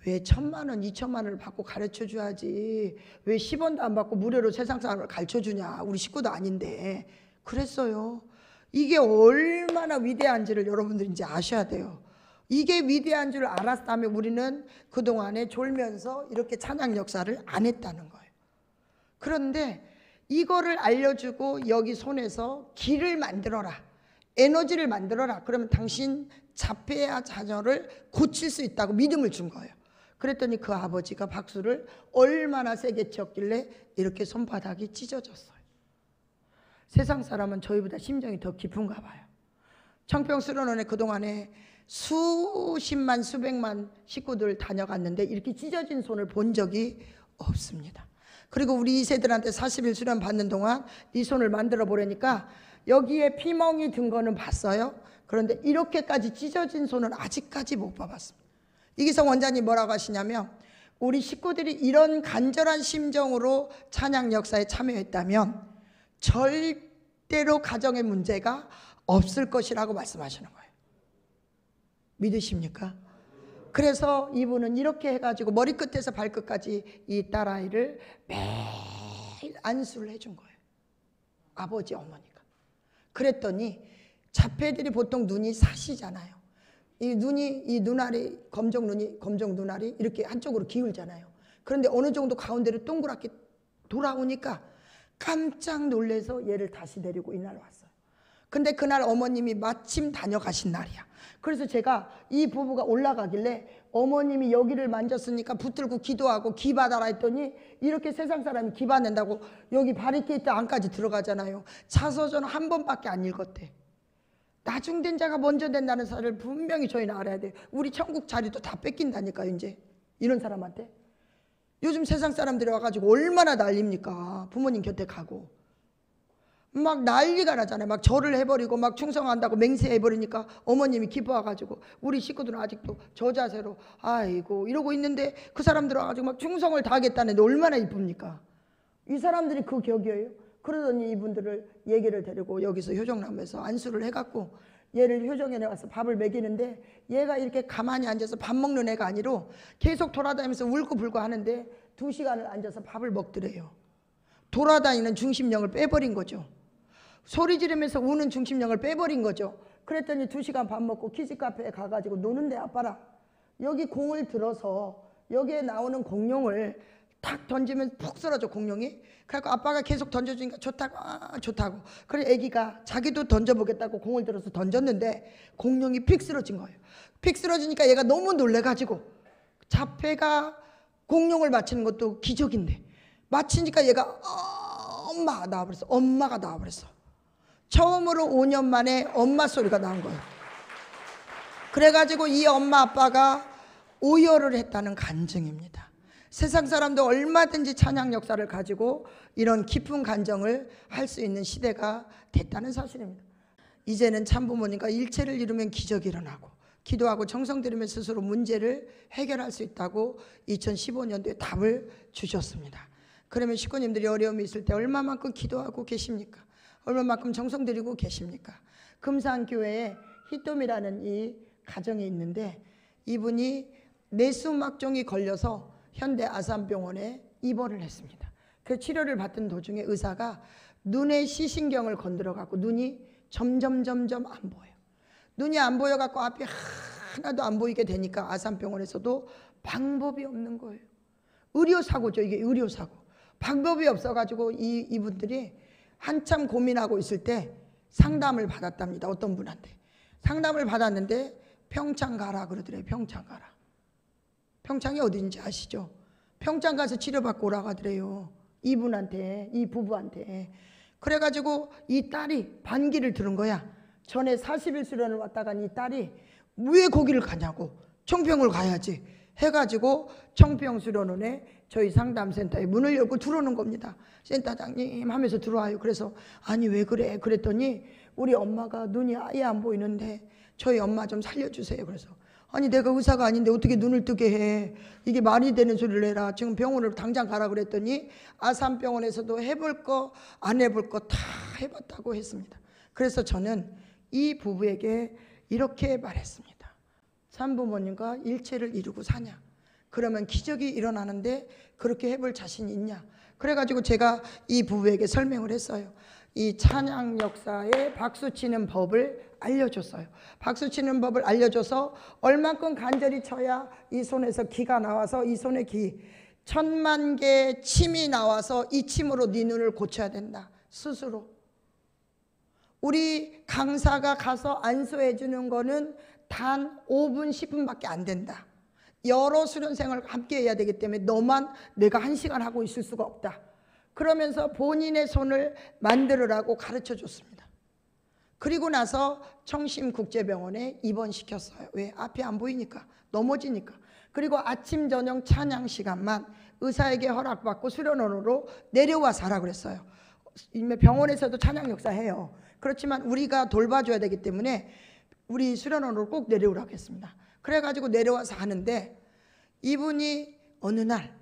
왜 1,000만 원, 2,000만 원을 받고 가르쳐 줘야지 왜 10원도 안 받고 무료로 세상 사람을 가르쳐 주냐. 우리 식구도 아닌데. 그랬어요. 이게 얼마나 위대한지를 여러분들이 이제 아셔야 돼요. 이게 위대한 줄 알았다면 우리는 그동안에 졸면서 이렇게 찬양 역사를 안 했다는 거예요. 그런데 이거를 알려주고 여기 손에서 길을 만들어라, 에너지를 만들어라. 그러면 당신 자폐아 자녀를 고칠 수 있다고 믿음을 준 거예요. 그랬더니 그 아버지가 박수를 얼마나 세게 쳤길래 이렇게 손바닥이 찢어졌어요. 세상 사람은 저희보다 심정이 더 깊은가 봐요. 청평수련원에 그동안에 수십만 수백만 식구들 다녀갔는데 이렇게 찢어진 손을 본 적이 없습니다. 그리고 우리 2세들한테 40일 수련 받는 동안 네 손을 만들어 보라니까 여기에 피멍이 든 거는 봤어요. 그런데 이렇게까지 찢어진 손은 아직까지 못 봐봤습니다. 이기성 원장님 뭐라고 하시냐면, 우리 식구들이 이런 간절한 심정으로 찬양 역사에 참여했다면 절대로 가정의 문제가 없을 것이라고 말씀하시는 거예요. 믿으십니까? 그래서 이분은 이렇게 해가지고 머리끝에서 발끝까지 이 딸아이를 매일 안수를 해준 거예요. 아버지 어머니가. 그랬더니 자폐들이 보통 눈이 사시잖아요. 이 눈이, 이 눈알이, 검정 눈알이 이렇게 한쪽으로 기울잖아요. 그런데 어느 정도 가운데로 동그랗게 돌아오니까 깜짝 놀라서 얘를 다시 데리고 이날 왔어요. 근데 그날 어머님이 마침 다녀가신 날이야. 그래서 제가 이 부부가 올라가길래 어머님이 여기를 만졌으니까 붙들고 기도하고 기 받아라 했더니 이렇게 세상 사람이 기 받는다고 여기 바리케이트 안까지 들어가잖아요. 차서전 한 번밖에 안 읽었대. 나중된 자가 먼저 된다는 사실을 분명히 저희는 알아야 돼요. 우리 천국 자리도 다 뺏긴다니까요 이제 이런 사람한테. 요즘 세상 사람들이 와가지고 얼마나 난립니까. 부모님 곁에 가고 막 난리가 나잖아요. 막 절을 해버리고 막 충성한다고 맹세해버리니까 어머님이 기뻐와가지고 우리 식구들은 아직도 저 자세로 아이고 이러고 있는데 그 사람들 와가지고 막 충성을 다하겠다는데 얼마나 이쁩니까. 이 사람들이 그 격이에요. 그러더니 이분들을 얘기를 데리고 여기서 효정나무에서 안수를 해갖고 얘를 효정에 와서 밥을 먹이는데 얘가 이렇게 가만히 앉아서 밥 먹는 애가 아니로 계속 돌아다니면서 울고불고 하는데 2시간을 앉아서 밥을 먹더래요. 돌아다니는 중심력을 빼버린 거죠. 소리 지르면서 우는 중심력을 빼버린 거죠. 그랬더니 2시간 밥 먹고 키즈카페에 가가지고 노는데 아빠랑 여기 공을 들어서 여기에 나오는 공룡을 탁 던지면 푹 쓰러져 공룡이. 그래서 아빠가 계속 던져주니까 좋다고 좋다고. 그래 애기가 자기도 던져보겠다고 공을 들어서 던졌는데 공룡이 픽 쓰러진 거예요. 픽 쓰러지니까 얘가 너무 놀래가지고 자폐가 공룡을 맞히는 것도 기적인데 맞히니까 얘가 엄마가 나와버렸어. 엄마가 나와버렸어. 처음으로 5년 만에 엄마 소리가 나온 거예요. 그래가지고 이 엄마 아빠가 오열을 했다는 간증입니다. 세상 사람도 얼마든지 찬양 역사를 가지고 이런 깊은 간정을 할 수 있는 시대가 됐다는 사실입니다. 이제는 참부모님과 일체를 이루면 기적이 일어나고 기도하고 정성 들이며 스스로 문제를 해결할 수 있다고 2015년도에 답을 주셨습니다. 그러면 식구님들이 어려움이 있을 때 얼마만큼 기도하고 계십니까? 얼마만큼 정성 들이고 계십니까? 금산교회에 희돔이라는 이 가정이 있는데 이분이 뇌수막종이 걸려서 현대 아산병원에 입원을 했습니다. 그 치료를 받던 도중에 의사가 눈의 시신경을 건드려 갖고 눈이 점점 안 보여요. 눈이 안 보여 갖고 앞이 하나도 안 보이게 되니까 아산병원에서도 방법이 없는 거예요. 의료사고죠. 이게 의료사고. 방법이 없어가지고 이분들이 한참 고민하고 있을 때 상담을 받았답니다. 어떤 분한테. 상담을 받았는데 평창 가라 그러더래요. 평창 가라. 평창이 어딘지 아시죠? 평창 가서 치료받고 오라고 하더래요. 이분한테, 이 부부한테. 그래가지고 이 딸이 반기를 들은 거야. 전에 40일 수련을 왔다가 이 딸이 왜 거기를 가냐고. 청평을 가야지 해가지고 청평 수련원에 저희 상담센터에 문을 열고 들어오는 겁니다. 센터장님 하면서 들어와요. 그래서 아니 왜 그래? 그랬더니 우리 엄마가 눈이 아예 안 보이는데 저희 엄마 좀 살려주세요. 그래서 아니 내가 의사가 아닌데 어떻게 눈을 뜨게 해. 이게 말이 되는 소리를 해라. 지금 병원을 당장 가라 그랬더니 아산병원에서도 해볼 거 안 해볼 거 다 해봤다고 했습니다. 그래서 저는 이 부부에게 이렇게 말했습니다. 산부모님과 일체를 이루고 사냐? 그러면 기적이 일어나는데 그렇게 해볼 자신 있냐? 그래가지고 제가 이 부부에게 설명을 했어요. 이 찬양 역사에 박수치는 법을 알려줬어요. 박수치는 법을 알려줘서 얼만큼 간절히 쳐야 이 손에서 기가 나와서 이 손에 기 1000만 개의 침이 나와서 이 침으로 네 눈을 고쳐야 된다. 스스로. 우리 강사가 가서 안수해 주는 거는 단 5분 10분밖에 안 된다. 여러 수련생을 함께 해야 되기 때문에 너만 내가 1시간 하고 있을 수가 없다. 그러면서 본인의 손을 만들으라고 가르쳐 줬습니다. 그리고 나서 청심국제병원에 입원시켰어요. 왜? 앞이 안 보이니까. 넘어지니까. 그리고 아침 저녁 찬양 시간만 의사에게 허락받고 수련원으로 내려와서 하라 그랬어요. 병원에서도 찬양 역사 해요. 그렇지만 우리가 돌봐줘야 되기 때문에 우리 수련원으로 꼭 내려오라고 했습니다. 그래가지고 내려와서 하는데 이분이 어느 날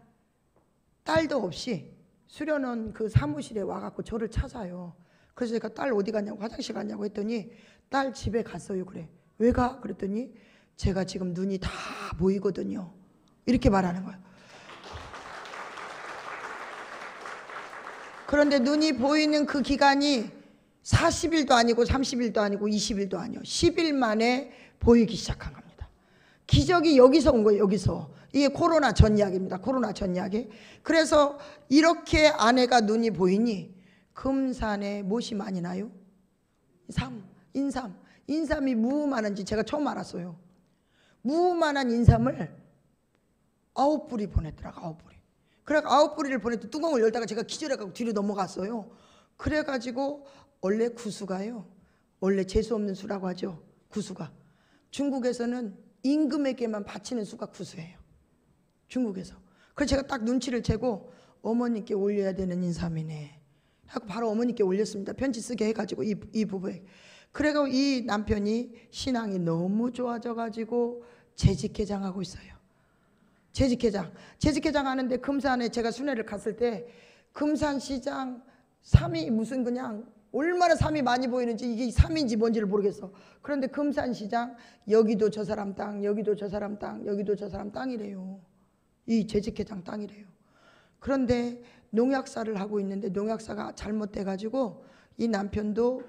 딸도 없이 수련원 그 사무실에 와갖고 저를 찾아요. 그래서 제가 딸 어디 갔냐고 화장실 갔냐고 했더니 딸 집에 갔어요. 그래. 왜 가? 그랬더니 제가 지금 눈이 다 보이거든요. 이렇게 말하는 거예요. 그런데 눈이 보이는 그 기간이 40일도 아니고 30일도 아니고 20일도 아니요. 10일 만에 보이기 시작한 겁니다. 기적이 여기서 온 거예요. 여기서. 이게 코로나 전 이야기입니다. 코로나 전 이야기. 그래서 이렇게 아내가 눈이 보이니 금산에 무엇이 많이 나요? 인삼. 인삼이 무만한지 제가 처음 알았어요. 무만한 인삼을 9뿌리 보냈더라고. 9뿌리. 그래 9뿌리를 보냈더니 뚜껑을 열다가 제가 기절해가지고 뒤로 넘어갔어요. 그래가지고 원래 구수가요. 원래 재수없는 수라고 하죠. 구수가. 중국에서는 임금에게만 바치는 수가 구수예요. 중국에서. 그래서 제가 딱 눈치를 채고 어머니께 올려야 되는 인삼이네 하고 바로 어머니께 올렸습니다. 편지 쓰게 해가지고 이 부부에게. 그래가지고 이 남편이 신앙이 너무 좋아져가지고 재직회장하고 있어요. 재직회장 하는데 금산에 제가 순회를 갔을 때 금산시장 삼이 무슨 그냥 얼마나 삼이 많이 보이는지 이게 삼인지 뭔지를 모르겠어. 그런데 금산시장 여기도 저 사람 땅, 여기도 저 사람 땅, 여기도 저 사람 땅이래요. 이 재직회장 땅이래요. 그런데 농약사를 하고 있는데 농약사가 잘못돼가지고 이 남편도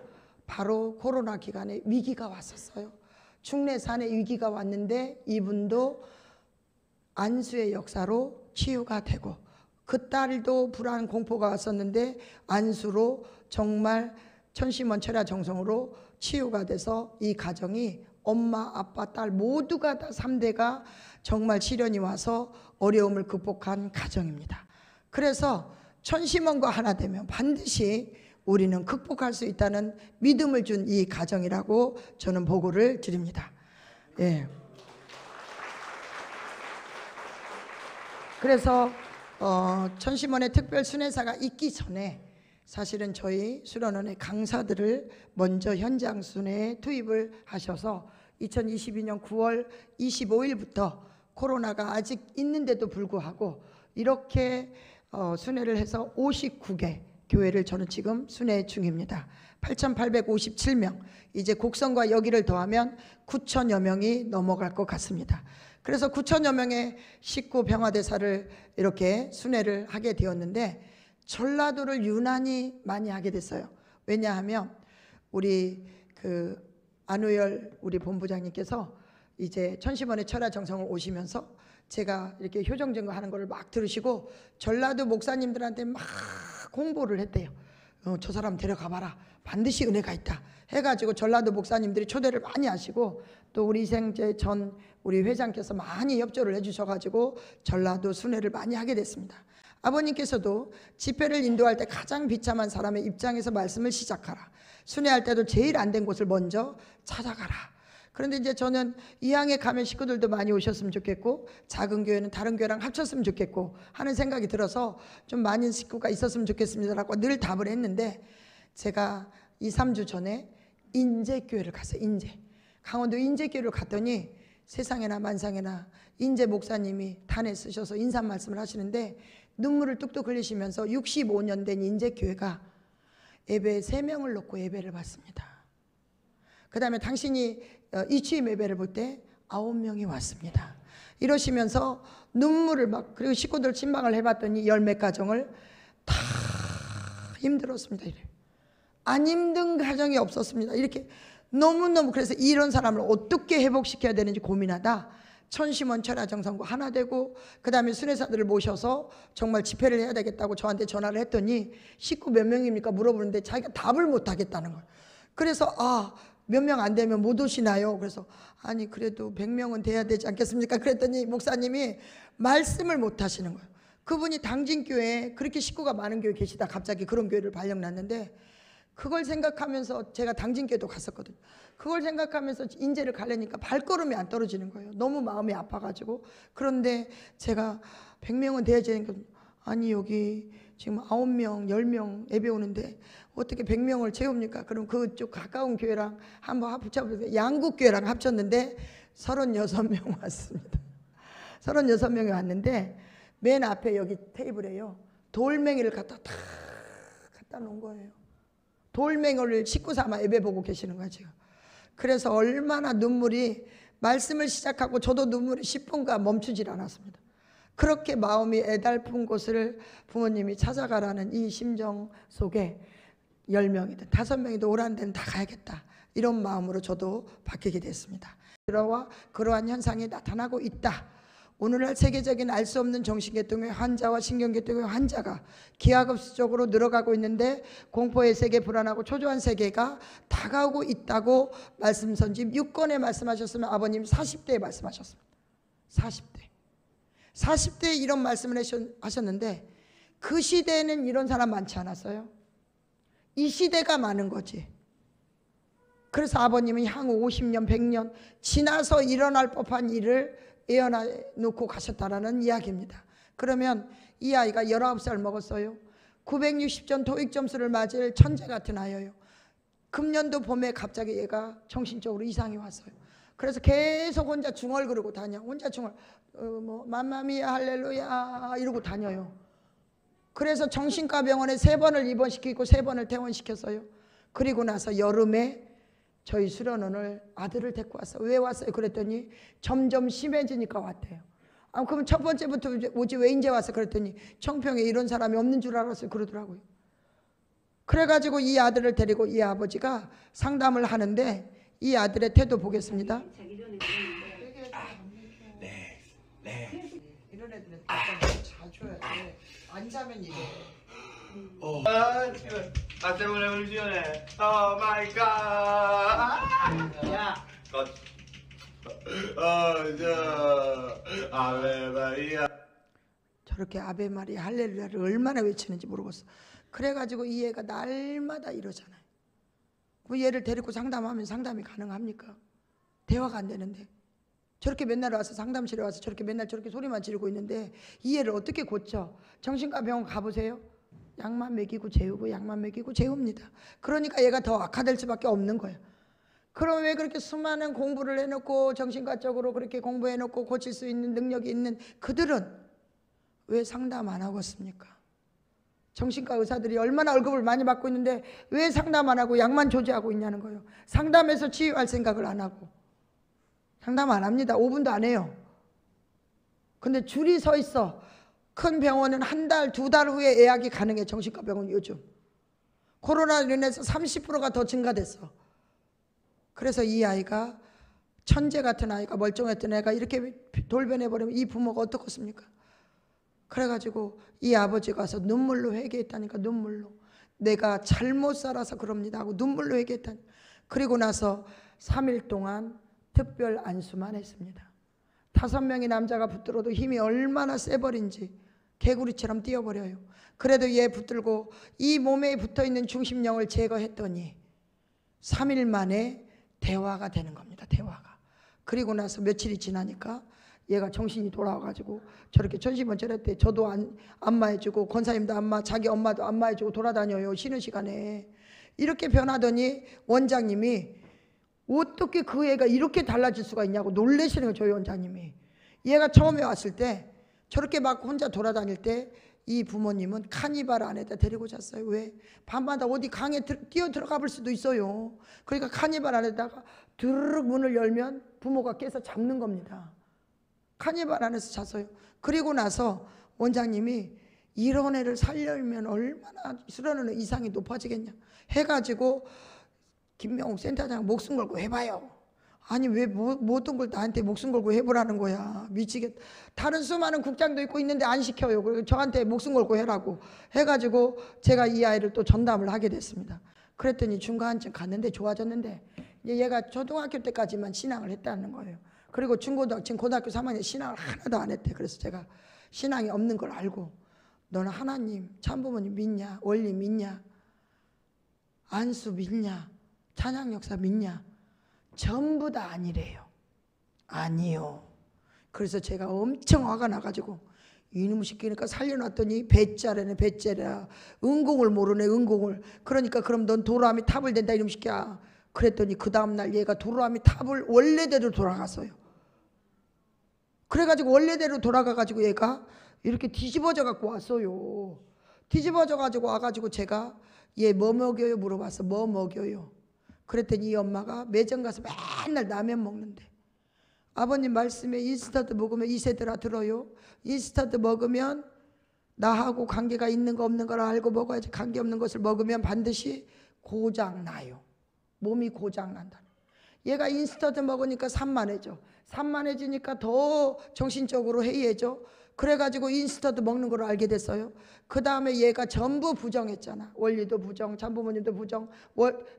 바로 코로나 기간에 위기가 왔었어요. 충내산에 위기가 왔는데 이분도 안수의 역사로 치유가 되고 그 딸도 불안 공포가 왔었는데 안수로 정말 천심원철야 정성으로 치유가 돼서 이 가정이 엄마, 아빠, 딸 모두가 다 3대가 정말 시련이 와서 어려움을 극복한 가정입니다. 그래서 천심원과 하나 되면 반드시 우리는 극복할 수 있다는 믿음을 준 이 가정이라고 저는 보고를 드립니다. 예. 그래서 천심원의 특별 순회사가 있기 전에 사실은 저희 수련원의 강사들을 먼저 현장 순회에 투입을 하셔서 2022년 9월 25일부터 코로나가 아직 있는데도 불구하고 이렇게 순회를 해서 59개 교회를 저는 지금 순회 중입니다. 8,857명, 이제 곡성과 여기를 더하면 9,000여 명이 넘어갈 것 같습니다. 그래서 9,000여 명의 식구 병화대사를 이렇게 순회를 하게 되었는데 전라도를 유난히 많이 하게 됐어요. 왜냐하면 우리 안우열 우리 본부장님께서 이제 천심원의 철야정성을 오시면서 제가 이렇게 효정증거하는 걸 막 들으시고 전라도 목사님들한테 막 홍보를 했대요. 저 사람 데려가 봐라. 반드시 은혜가 있다. 해가지고 전라도 목사님들이 초대를 많이 하시고 또 우리 이생재 전 우리 회장께서 많이 협조를 해주셔가지고 전라도 순회를 많이 하게 됐습니다. 아버님께서도 집회를 인도할 때 가장 비참한 사람의 입장에서 말씀을 시작하라. 순회할 때도 제일 안 된 곳을 먼저 찾아가라. 그런데 이제 저는 이항에 가면 식구들도 많이 오셨으면 좋겠고 작은 교회는 다른 교회랑 합쳤으면 좋겠고 하는 생각이 들어서 좀 많은 식구가 있었으면 좋겠습니다라고 늘 답을 했는데 제가 2, 3주 전에 인제교회를 갔어요. 강원도 인제교회를 갔더니 세상에나 만상에나 인제 목사님이 단에 쓰셔서 인사 말씀을 하시는데 눈물을 뚝뚝 흘리시면서 65년 된 인제교회가 예배에 3명을 놓고 예배를 받습니다. 그 다음에 당신이 이취임 예배를 볼 때 9명이 왔습니다. 이러시면서 눈물을 막, 그리고 식구들 침방을 해봤더니 10몇 가정을 다 힘들었습니다. 이래. 안 힘든 가정이 없었습니다. 이렇게 너무너무, 그래서 이런 사람을 어떻게 회복시켜야 되는지 고민하다 천심원 철야정성과 하나 되고 그 다음에 순회사들을 모셔서 정말 집회를 해야 되겠다고 저한테 전화를 했더니 식구 몇 명입니까 물어보는데 자기가 답을 못 하겠다는 거예요. 그래서 몇 명 안 되면 못 오시나요? 그래서 아니 그래도 100명은 돼야 되지 않겠습니까? 그랬더니 목사님이 말씀을 못 하시는 거예요. 그분이 당진교회에 그렇게 식구가 많은 교회 계시다 갑자기 그런 교회를 발령났는데 그걸 생각하면서 제가 당진교회도 갔었거든요. 그걸 생각하면서 인제를 가려니까 발걸음이 안 떨어지는 거예요. 너무 마음이 아파가지고. 그런데 제가 100명은 돼야지 하니까 아니 여기 지금 9명, 10명 예배 오는데 어떻게 100명을 채웁니까? 그럼 그쪽 가까운 교회랑 한번 붙여보세요. 양국교회랑 합쳤는데 36명 왔습니다. 36명이 왔는데 맨 앞에 여기 테이블에요. 돌멩이를 갖다 놓은 거예요. 돌멩이를 식구 삼아 예배 보고 계시는 거예요 지금. 그래서 얼마나 눈물이, 말씀을 시작하고 저도 눈물이 10분간 멈추질 않았습니다. 그렇게 마음이 애달픈 곳을 부모님이 찾아가라는 이 심정 속에 10명이든 5명이든 오라는 데는 다 가야겠다 이런 마음으로 저도 바뀌게 됐습니다. 그러한 현상이 나타나고 있다. 오늘날 세계적인 알 수 없는 정신계통의 환자와 신경계통의 환자가 기하급수적으로 늘어가고 있는데 공포의 세계, 불안하고 초조한 세계가 다가오고 있다고 말씀선집 6권에 말씀하셨으면 아버님 40대에 말씀하셨습니다. 40대에 이런 말씀을 하셨는데 그 시대에는 이런 사람 많지 않았어요. 이 시대가 많은 거지. 그래서 아버님은 향후 50년 100년 지나서 일어날 법한 일을 예언해놓고 가셨다라는 이야기입니다. 그러면 이 아이가 19살 먹었어요. 960점 토익 점수를 맞을 천재 같은 아이예요. 금년도 봄에 갑자기 얘가 정신적으로 이상이 왔어요. 그래서 계속 혼자 중얼 그러고 다녀. 혼자 중얼 맘마미야 할렐루야 이러고 다녀요. 그래서 정신과 병원에 3번을 입원시키고 3번을 퇴원시켰어요. 그리고 나서 여름에 저희 수련원을 아들을 데리고 왔어요. 왜 왔어요? 그랬더니 점점 심해지니까 왔대요. 그럼 첫 번째부터 오지 왜 이제 왔어? 그랬더니 청평에 이런 사람이 없는 줄 알았어요. 그러더라고요. 그래가지고 이 아들을 데리고 이 아버지가 상담을 하는데 이 아들의 태도 보겠습니다. 네. 이런 애들은 자주 해야 돼. 안 자면 이래. Hace una evolución. Oh my god. 야. Ave María. 저렇게 아베 마리아 할렐루야를 얼마나 외치는지 모르겠어. 그래가지고 이 애가 날마다 이러잖아요. 그 얘를 데리고 상담하면 상담이 가능합니까? 대화가 안 되는데. 저렇게 맨날 와서 상담실에 와서 저렇게 맨날 저렇게 소리만 지르고 있는데 이 애를 어떻게 고쳐? 정신과 병원 가보세요. 약만 먹이고 재우고 약만 먹이고 재웁니다. 그러니까 얘가 더 악화될 수밖에 없는 거예요. 그럼 왜 그렇게 수많은 공부를 해놓고 정신과적으로 그렇게 공부해놓고 고칠 수 있는 능력이 있는 그들은 왜 상담 안 하고 있습니까? 정신과 의사들이 얼마나 월급을 많이 받고 있는데 왜 상담 안 하고 약만 조제하고 있냐는 거예요. 상담해서 치유할 생각을 안 하고. 상담 안 합니다. 5분도 안 해요. 근데 줄이 서 있어. 큰 병원은 한 달, 2달 후에 예약이 가능해. 정신과 병원 요즘. 코로나로 인해서 30%가 더 증가됐어. 그래서 이 아이가 천재 같은 아이가 멀쩡했던 애가 이렇게 돌변해버리면 이 부모가 어떻겠습니까? 그래가지고 이 아버지가 와서 눈물로 회개했다니까. 눈물로. 내가 잘못 살아서 그럽니다 하고 눈물로 회개했다니. 그리고 나서 3일 동안 특별 안수만 했습니다. 5명의 남자가 붙들어도 힘이 얼마나 세버린지 개구리처럼 뛰어버려요. 그래도 얘 붙들고 이 몸에 붙어있는 중심령을 제거했더니 3일 만에 대화가 되는 겁니다. 대화가. 그리고 나서 며칠이 지나니까 얘가 정신이 돌아와가지고 저렇게 천시먼철했대. 저도 안마해주고 권사님도 안마, 자기 엄마도 안마해주고 돌아다녀요. 쉬는 시간에. 이렇게 변하더니 원장님이 어떻게 그 애가 이렇게 달라질 수가 있냐고 놀라시는 거예요. 저희 원장님이. 얘가 처음에 왔을 때 저렇게 막 혼자 돌아다닐 때 이 부모님은 카니발 안에다 데리고 잤어요. 왜? 밤마다 어디 강에 뛰어 들어가 볼 수도 있어요. 그러니까 카니발 안에다가 드르륵 문을 열면 부모가 깨서 잡는 겁니다. 카니발 안에서 잤어요. 그리고 나서 원장님이 이런 애를 살려면 얼마나 수련의 이상이 높아지겠냐 해가지고 김명욱 센터장 목숨 걸고 해봐요. 아니 왜 모든 걸 나한테 목숨 걸고 해보라는 거야. 미치겠다. 다른 수많은 국장도 있고 있는데 안 시켜요. 그리고 저한테 목숨 걸고 해라고 해가지고 제가 이 아이를 또 전담을 하게 됐습니다. 그랬더니 중간쯤 갔는데 좋아졌는데 얘가 초등학교 때까지만 신앙을 했다는 거예요. 그리고 중고등학교, 지금 고등학교 3학년 신앙을 하나도 안 했대. 그래서 제가 신앙이 없는 걸 알고 너는 하나님 참부모님 믿냐? 원리 믿냐? 안수 믿냐? 찬양 역사 믿냐? 전부 다 아니래요. 아니요. 그래서 제가 엄청 화가 나가지고 이놈 시키니까 살려놨더니 배짜래네. 배짜라. 은공을 모르네. 은공을. 그러니까 그럼 넌 도로아미 탑을 된다 이놈 시키야. 그랬더니 그 다음날 얘가 도로아미 탑을 원래대로 돌아갔어요. 그래가지고 원래대로 돌아가가지고 얘가 이렇게 뒤집어져 갖고 왔어요. 뒤집어져 가지고 와가지고 제가 얘 뭐 먹여요 물어봤어. 뭐 먹여요? 그랬더니 이 엄마가 매점 가서 맨날 라면 먹는데 아버님 말씀에 인스턴트 먹으면 이 세대라 들어요. 인스턴트 먹으면 나하고 관계가 있는 거 없는 걸 알고 먹어야지. 관계없는 것을 먹으면 반드시 고장나요. 몸이 고장난다. 얘가 인스턴트 먹으니까 산만해져. 산만해지니까 더 정신적으로 해이해져. 그래가지고 인스턴트 먹는 걸 알게 됐어요. 그 다음에 얘가 전부 부정했잖아. 원리도 부정, 참부모님도 부정,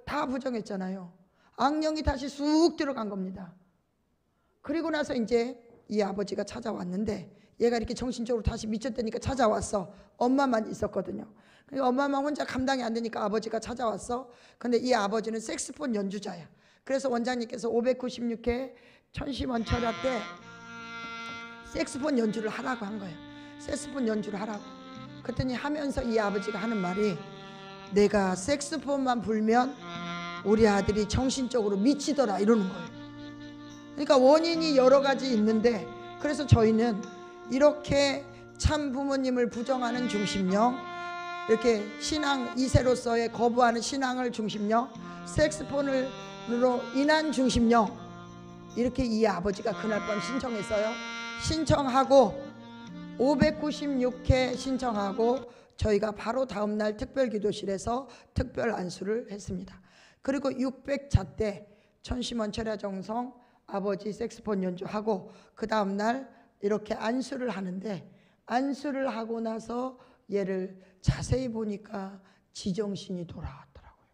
다 부정했잖아요. 악령이 다시 쑥 들어간 겁니다. 그리고 나서 이제 이 아버지가 찾아왔는데 얘가 이렇게 정신적으로 다시 미쳤다니까 찾아왔어. 엄마만 있었거든요. 그러니까 엄마만 혼자 감당이 안 되니까 아버지가 찾아왔어. 근데 이 아버지는 색스폰 연주자야. 그래서 원장님께서 596회 천시먼철야 때 색스폰 연주를 하라고 한 거예요. 색스폰 연주를 하라고. 그랬더니 하면서 이 아버지가 하는 말이 내가 색스폰만 불면 우리 아들이 정신적으로 미치더라 이러는 거예요. 그러니까 원인이 여러 가지 있는데 그래서 저희는 이렇게 참 부모님을 부정하는 중심령, 이렇게 신앙 2세로서의 거부하는 신앙을 중심령, 색스폰으로 인한 중심령, 이렇게 이 아버지가 그날 밤 신청했어요. 신청하고 596회 신청하고 저희가 바로 다음날 특별기도실에서 특별 안수를 했습니다. 그리고 600차 때 천시먼철야 정성 아버지 색스폰 연주하고 그 다음날 이렇게 안수를 하는데 안수를 하고 나서 얘를 자세히 보니까 지정신이 돌아왔더라고요.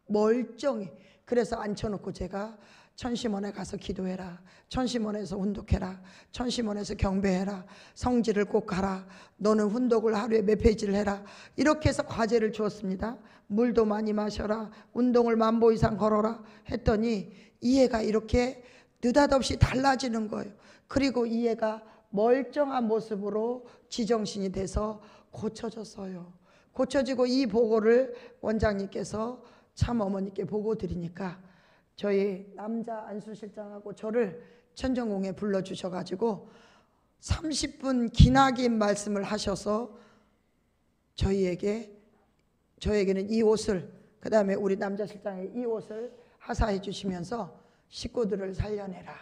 멀쩡히. 그래서 앉혀놓고 제가 천시먼에 가서 기도해라. 천시먼에서 훈독해라. 천시먼에서 경배해라. 성지를 꼭 가라. 너는 훈독을 하루에 몇 페이지를 해라. 이렇게 해서 과제를 주었습니다. 물도 많이 마셔라. 운동을 10,000보 이상 걸어라. 했더니 이 애가 이렇게 느닷없이 달라지는 거예요. 그리고 이 애가 멀쩡한 모습으로 지정신이 돼서 고쳐졌어요. 고쳐지고 이 보고를 원장님께서 참 어머니께 보고 드리니까 저희 남자 안수실장하고 저를 천정궁에 불러주셔가지고 30분 기나긴 말씀을 하셔서 저에게는 이 옷을, 그 다음에 우리 남자 실장에게 이 옷을 하사해 주시면서 식구들을 살려내라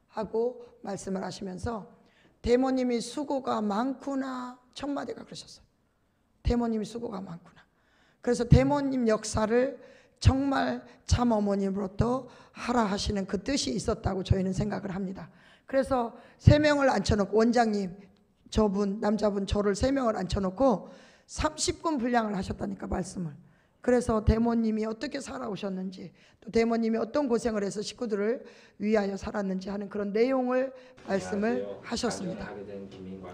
하고 말씀을 하시면서 대모님이 수고가 많구나, 첫 마디가 그러셨어요. 대모님이 수고가 많구나. 그래서 대모님 역사를 정말 참 어머님으로부터 하라 하시는 그 뜻이 있었다고 저희는 생각을 합니다. 그래서 3명을 앉혀놓고, 원장님, 저분, 남자분, 저를 3명을 앉혀놓고 30분 분량을 하셨다니까, 말씀을. 그래서 대모님이 어떻게 살아오셨는지, 또 대모님이 어떤 고생을 해서 식구들을 위하여 살았는지 하는 그런 내용을 말씀을 하셨습니다.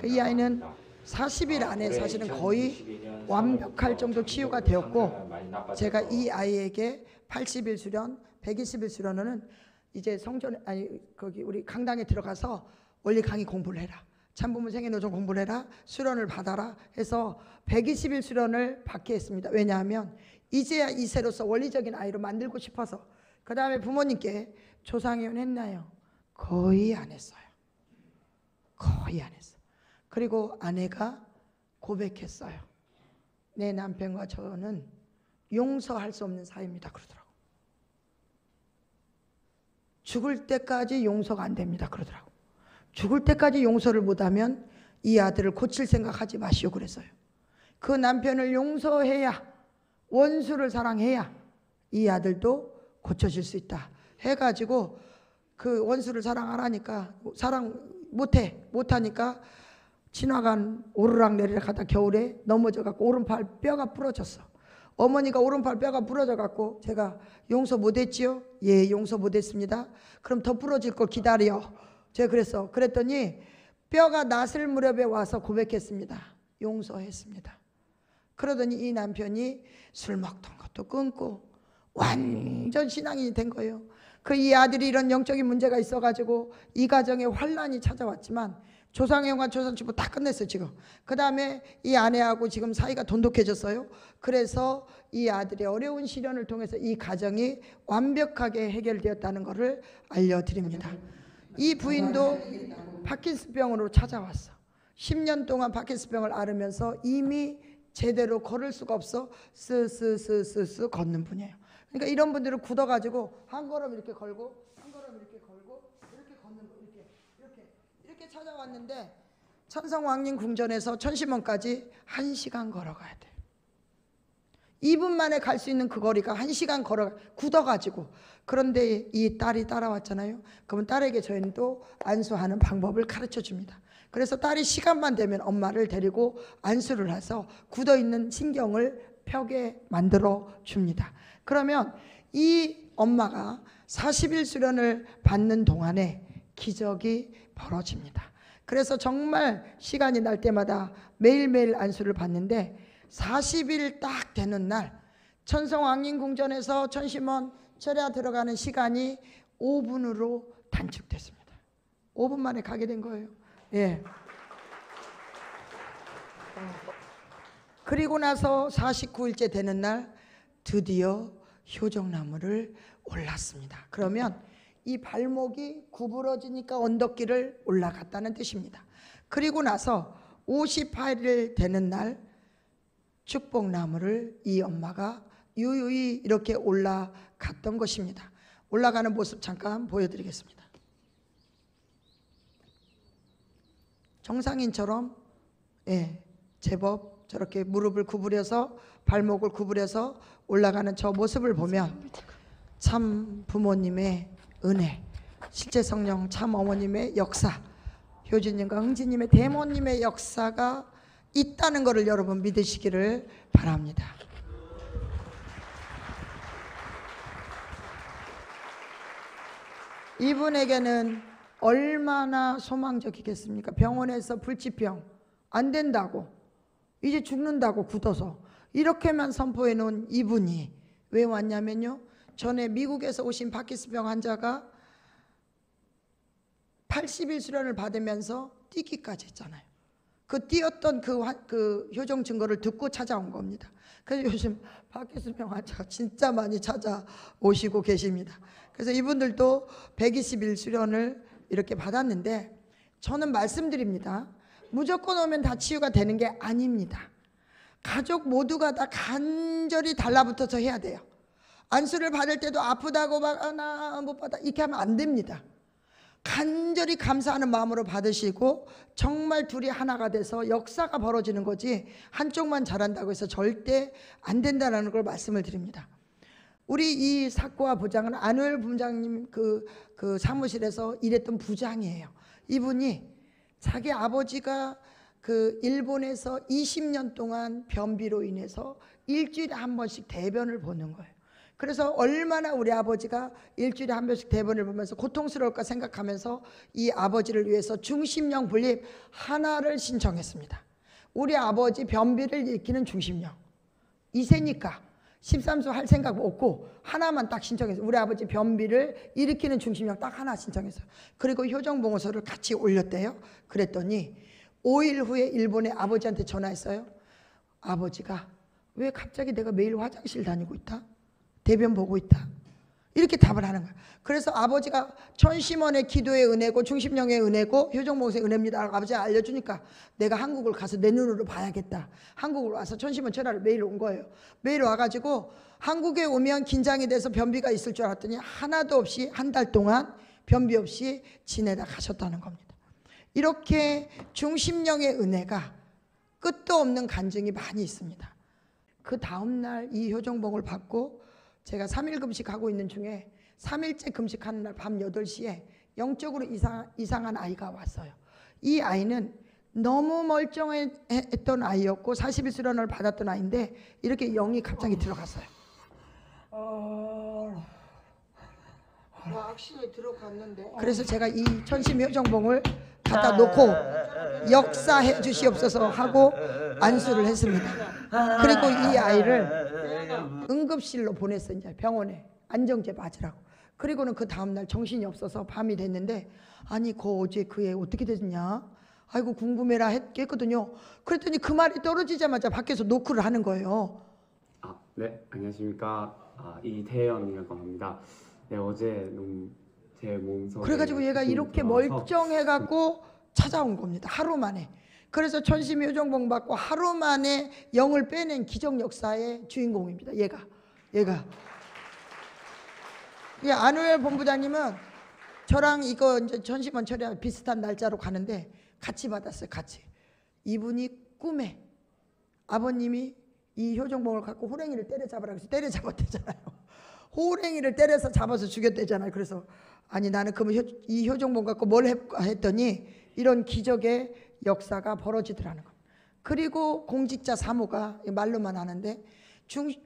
이 아이는 40일 안에 사실은 거의 완벽할 정도 치유가 되었고, 제가 이 아이에게 80일 수련, 120일 수련은 이제 성전에, 아니 거기 우리 강당에 들어가서 원리 강의 공부를 해라, 참부모 생애노정 공부를 해라, 수련을 받아라 해서 120일 수련을 받게 했습니다. 왜냐하면 이제야 이세로서 원리적인 아이로 만들고 싶어서. 그 다음에 부모님께 조상이혼 했나요? 거의 안 했어요. 거의 안 했어요. 그리고 아내가 고백했어요. 내 남편과 저는 용서할 수 없는 사이입니다 그러더라고. 죽을 때까지 용서가 안 됩니다 그러더라고. 죽을 때까지 용서를 못하면 이 아들을 고칠 생각하지 마시오 그랬어요. 그 남편을 용서해야, 원수를 사랑해야 이 아들도 고쳐질 수 있다 해가지고, 그 원수를 사랑하라니까 사랑 못하니까 지나간 오르락내리락 하다 겨울에 넘어져갖고 오른팔 뼈가 부러졌어. 어머니가 오른팔 뼈가 부러져갖고 제가 용서 못했지요? 예, 용서 못했습니다. 그럼 더 부러질 걸 기다려. 제가 그랬더니 뼈가 났을 무렵에 와서 고백했습니다. 용서했습니다. 그러더니 이 남편이 술 먹던 것도 끊고 완전 신앙인이 된 거예요. 이 아들이 이런 영적인 문제가 있어가지고 이 가정에 환란이 찾아왔지만 조상형과 조상치부 다 끝냈어요 지금. 그 다음에 이 아내하고 지금 사이가 돈독해졌어요. 그래서 이 아들의 어려운 시련을 통해서 이 가정이 완벽하게 해결되었다는 것을 알려드립니다. 이 부인도 파킨슨병으로 찾아왔어. 10년 동안 파킨슨병을 앓으면서 이미 제대로 걸을 수가 없어 스스스스스 걷는 분이에요. 그러니까 이런 분들은 굳어가지고 한 걸음 이렇게 걸고 한 걸음 이렇게 걸고 이렇게 걷는 거, 이렇게 찾아왔는데 천성왕림 궁전에서 천심원까지 1시간 걸어가야 돼요. 2분 만에 갈 수 있는 그 거리가 1시간 굳어가지고. 그런데 이 딸이 따라왔잖아요. 그러면 딸에게 저희는 또 안수하는 방법을 가르쳐 줍니다. 그래서 딸이 시간만 되면 엄마를 데리고 안수를 해서 굳어있는 신경을 펴게 만들어 줍니다. 그러면 이 엄마가 40일 수련을 받는 동안에 기적이 벌어집니다. 그래서 정말 시간이 날 때마다 매일매일 안수를 받는데 40일 딱 되는 날 천성왕림궁전에서 천심원 철야 들어가는 시간이 5분으로 단축됐습니다. 5분 만에 가게 된 거예요. 예. 그리고 나서 49일째 되는 날 드디어 효정나무를 올랐습니다. 그러면 이 발목이 구부러지니까 언덕길을 올라갔다는 뜻입니다. 그리고 나서 58일 되는 날 축복나무를 이 엄마가 유유히 이렇게 올라갔던 것입니다. 올라가는 모습 잠깐 보여드리겠습니다. 정상인처럼 제법 저렇게 무릎을 구부려서 발목을 구부려서 올라가는 저 모습을 보면 참 부모님의 은혜, 실제 성령 참 어머님의 역사, 효진님과 흥진님의 대모님의 역사가 있다는 것을 여러분 믿으시기를 바랍니다. 이분에게는 얼마나 소망적이겠습니까? 병원에서 불치병 안 된다고, 이제 죽는다고 굳어서 이렇게만 선포해 놓은 이분이 왜 왔냐면요, 전에 미국에서 오신 파킨슨병 환자가 80일 수련을 받으면서 뛰기까지 했잖아요. 그 뛰었던 그 효정 증거를 듣고 찾아온 겁니다. 그래서 요즘 박혜수 명화자가 진짜 많이 찾아오시고 계십니다. 그래서 이분들도 120일 수련을 이렇게 받았는데, 저는 말씀드립니다. 무조건 오면 다 치유가 되는 게 아닙니다. 가족 모두가 다 간절히 달라붙어서 해야 돼요. 안수를 받을 때도 아프다고 막 나 못 받아 이렇게 하면 안 됩니다. 간절히 감사하는 마음으로 받으시고 정말 둘이 하나가 돼서 역사가 벌어지는 거지, 한쪽만 잘한다고 해서 절대 안 된다는 걸 말씀을 드립니다. 우리 이 사코와 부장은 안우엘 부장님 그 사무실에서 일했던 부장이에요. 이분이 자기 아버지가 그 일본에서 20년 동안 변비로 인해서 일주일에 한 번씩 대변을 보는 거예요. 그래서 얼마나 우리 아버지가 일주일에 한 번씩 대변을 보면서 고통스러울까 생각하면서 이 아버지를 위해서 중심령 분립 하나를 신청했습니다. 우리 아버지 변비를 일으키는 중심령 2세니까 13수 할 생각 없고 하나만 딱 신청했어요. 우리 아버지 변비를 일으키는 중심령 딱 하나 신청했어요. 그리고 효정봉어서를 같이 올렸대요. 그랬더니 5일 후에 일본에 아버지한테 전화했어요. 아버지가 왜 갑자기 내가 매일 화장실 다니고 있다? 대변 보고 있다. 이렇게 답을 하는 거예요. 그래서 아버지가 천심원의 기도의 은혜고 중심령의 은혜고 효정봉사의 은혜입니다. 아버지가 알려주니까 내가 한국을 가서 내 눈으로 봐야겠다. 한국을 와서 천심원 철화를 매일 온 거예요. 매일 와가지고 한국에 오면 긴장이 돼서 변비가 있을 줄 알았더니 하나도 없이 한 달 동안 변비 없이 지내다 가셨다는 겁니다. 이렇게 중심령의 은혜가 끝도 없는 간증이 많이 있습니다. 그 다음날 이 효정봉을 받고 제가 3일 금식하고 있는 중에 3일째 금식하는 날 밤 8시에 영적으로 이상한 아이가 왔어요. 이 아이는 너무 멀쩡했던 아이였고 40일 수련을 받았던 아이인데 이렇게 영이 갑자기 들어갔어요. 악신이 들어갔는데 그래서 제가 이 천심 효정봉을 갖다 놓고 역사해 주시옵소서 하고 안수를 했습니다. 그리고 이 아이를 응급실로 보냈어. 이제 병원에 안정제 맞으라고. 그리고는 그 다음날 정신이 없어서 밤이 됐는데, 아니 어제 그 애 어떻게 됐냐, 아이고 궁금해라 했거든요. 그랬더니 그 말이 떨어지자마자 밖에서 노크를 하는 거예요. 네, 안녕하십니까. 이태현이라고 합니다. 네, 어제 제 몸속에 그래가지고 얘가 이렇게 멀쩡해갖고 찾아온 겁니다. 하루 만에. 그래서 천심 효정봉 받고 하루 만에 영을 빼낸 기적 역사의 주인공입니다. 얘가. 이 안우엘 본부장님은 저랑 이거 이제 천심원 철야 비슷한 날짜로 가는데 같이 받았어요. 같이. 이분이 꿈에 아버님이 이 효정봉을 갖고 호랭이를 때려잡으라 그래서 때려잡았대잖아요. 호랭이를 때려서 잡아서 죽였대잖아요. 그래서 아니 나는 그러면 이 효정봉 갖고 뭘 해볼까 했더니 이런 기적의 역사가 벌어지더라는 겁니다. 그리고 공직자 사무가 말로만 하는데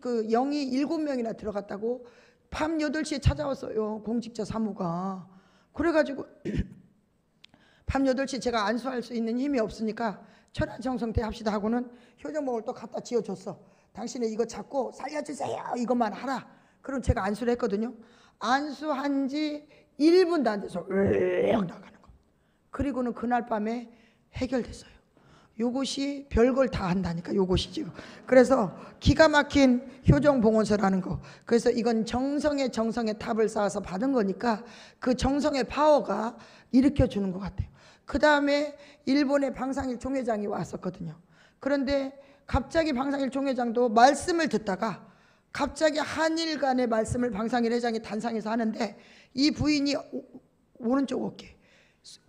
그 영이 7명이나 들어갔다고 밤 8시에 찾아왔어요. 공직자 사무가. 그래가지고 밤 8시에 제가 안수할 수 있는 힘이 없으니까 천안정성대 합시다 하고는 효정봉을 또 갖다 지어줬어. 당신은 이거 잡고 살려주세요 이것만 하라. 그럼 제가 안수를 했거든요. 안수한 지 1분도 안 돼서 으악 나가는 거. 그리고는 그날 밤에 해결됐어요. 요것이 별걸 다 한다니까. 요것이 지금. 그래서 기가 막힌 효정봉헌서라는 거. 그래서 이건 정성의 탑을 쌓아서 받은 거니까 그 정성의 파워가 일으켜주는 것 같아요. 그 다음에 일본의 방상일 총회장이 왔었거든요. 그런데 갑자기 방상일 총회장도 말씀을 듣다가 갑자기 한일 간의 말씀을 방상일 회장이 단상에서 하는데 이 부인이 오른쪽 어깨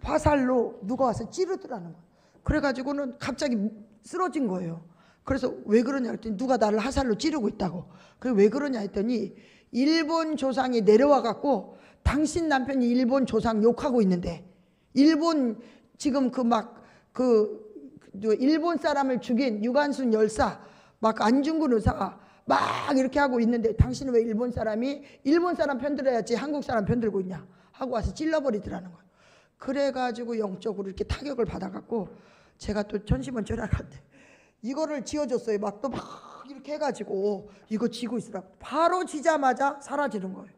화살로 누가 와서 찌르더라는 거예요. 그래가지고는 갑자기 쓰러진 거예요. 그래서 왜 그러냐 했더니 누가 나를 화살로 찌르고 있다고. 그래 왜 그러냐 했더니 일본 조상이 내려와 갖고 당신 남편이 일본 조상 욕하고 있는데 일본 지금 일본 사람을 죽인 유관순 열사 막 안중근 의사가 막 이렇게 하고 있는데 당신은 왜 일본 사람 편들어야지 한국 사람 편들고 있냐 하고 와서 찔러버리더라는 거예요. 그래가지고 영적으로 이렇게 타격을 받아갖고 제가 또 천심원 절약할 때 이거를 지어줬어요. 막 이렇게 해가지고 이거 지고 있으라고. 바로 지자마자 사라지는 거예요.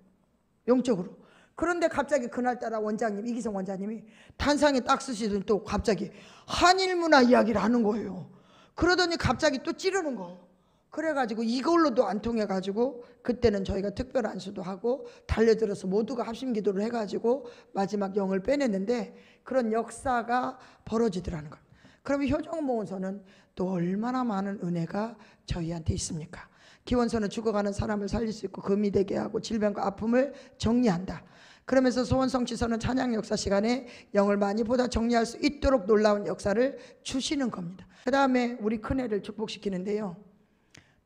영적으로. 그런데 갑자기 그날따라 원장님, 이기성 원장님이 단상에 딱 쓰시더니 또 갑자기 한일문화 이야기를 하는 거예요. 그러더니 갑자기 또 찌르는 거예요. 그래가지고 이걸로도 안 통해가지고 그때는 저희가 특별 안수도 하고 달려들어서 모두가 합심기도를 해가지고 마지막 영을 빼냈는데 그런 역사가 벌어지더라는 거예요. 그러면 효정보훈소는 또 얼마나 많은 은혜가 저희한테 있습니까? 기원서는 죽어가는 사람을 살릴 수 있고 금이 되게 하고 질병과 아픔을 정리한다. 그러면서 소원성취서는 찬양 역사 시간에 영을 많이 보다 정리할 수 있도록 놀라운 역사를 주시는 겁니다. 그 다음에 우리 큰애를 축복시키는데요,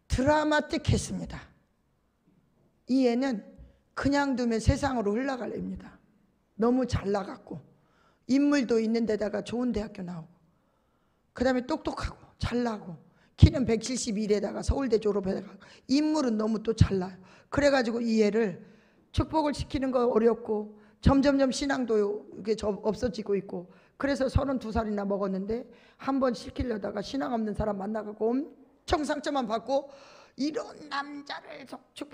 드라마틱했습니다. 이 애는 그냥 두면 세상으로 흘러갈 애입니다. 너무 잘 나갔고 인물도 있는 데다가 좋은 대학교 나오고 그 다음에 똑똑하고 잘나고 키는 171에다가 서울대 졸업에다가 인물은 너무 또 잘나요. 그래가지고 이 애를 축복을 시키는 거 어렵고 점점점 신앙도 이게 없어지고 있고, 그래서 32살이나 먹었는데 한 번 시키려다가 신앙 없는 사람 만나갖고 엄청 상처만 받고 이런 남자를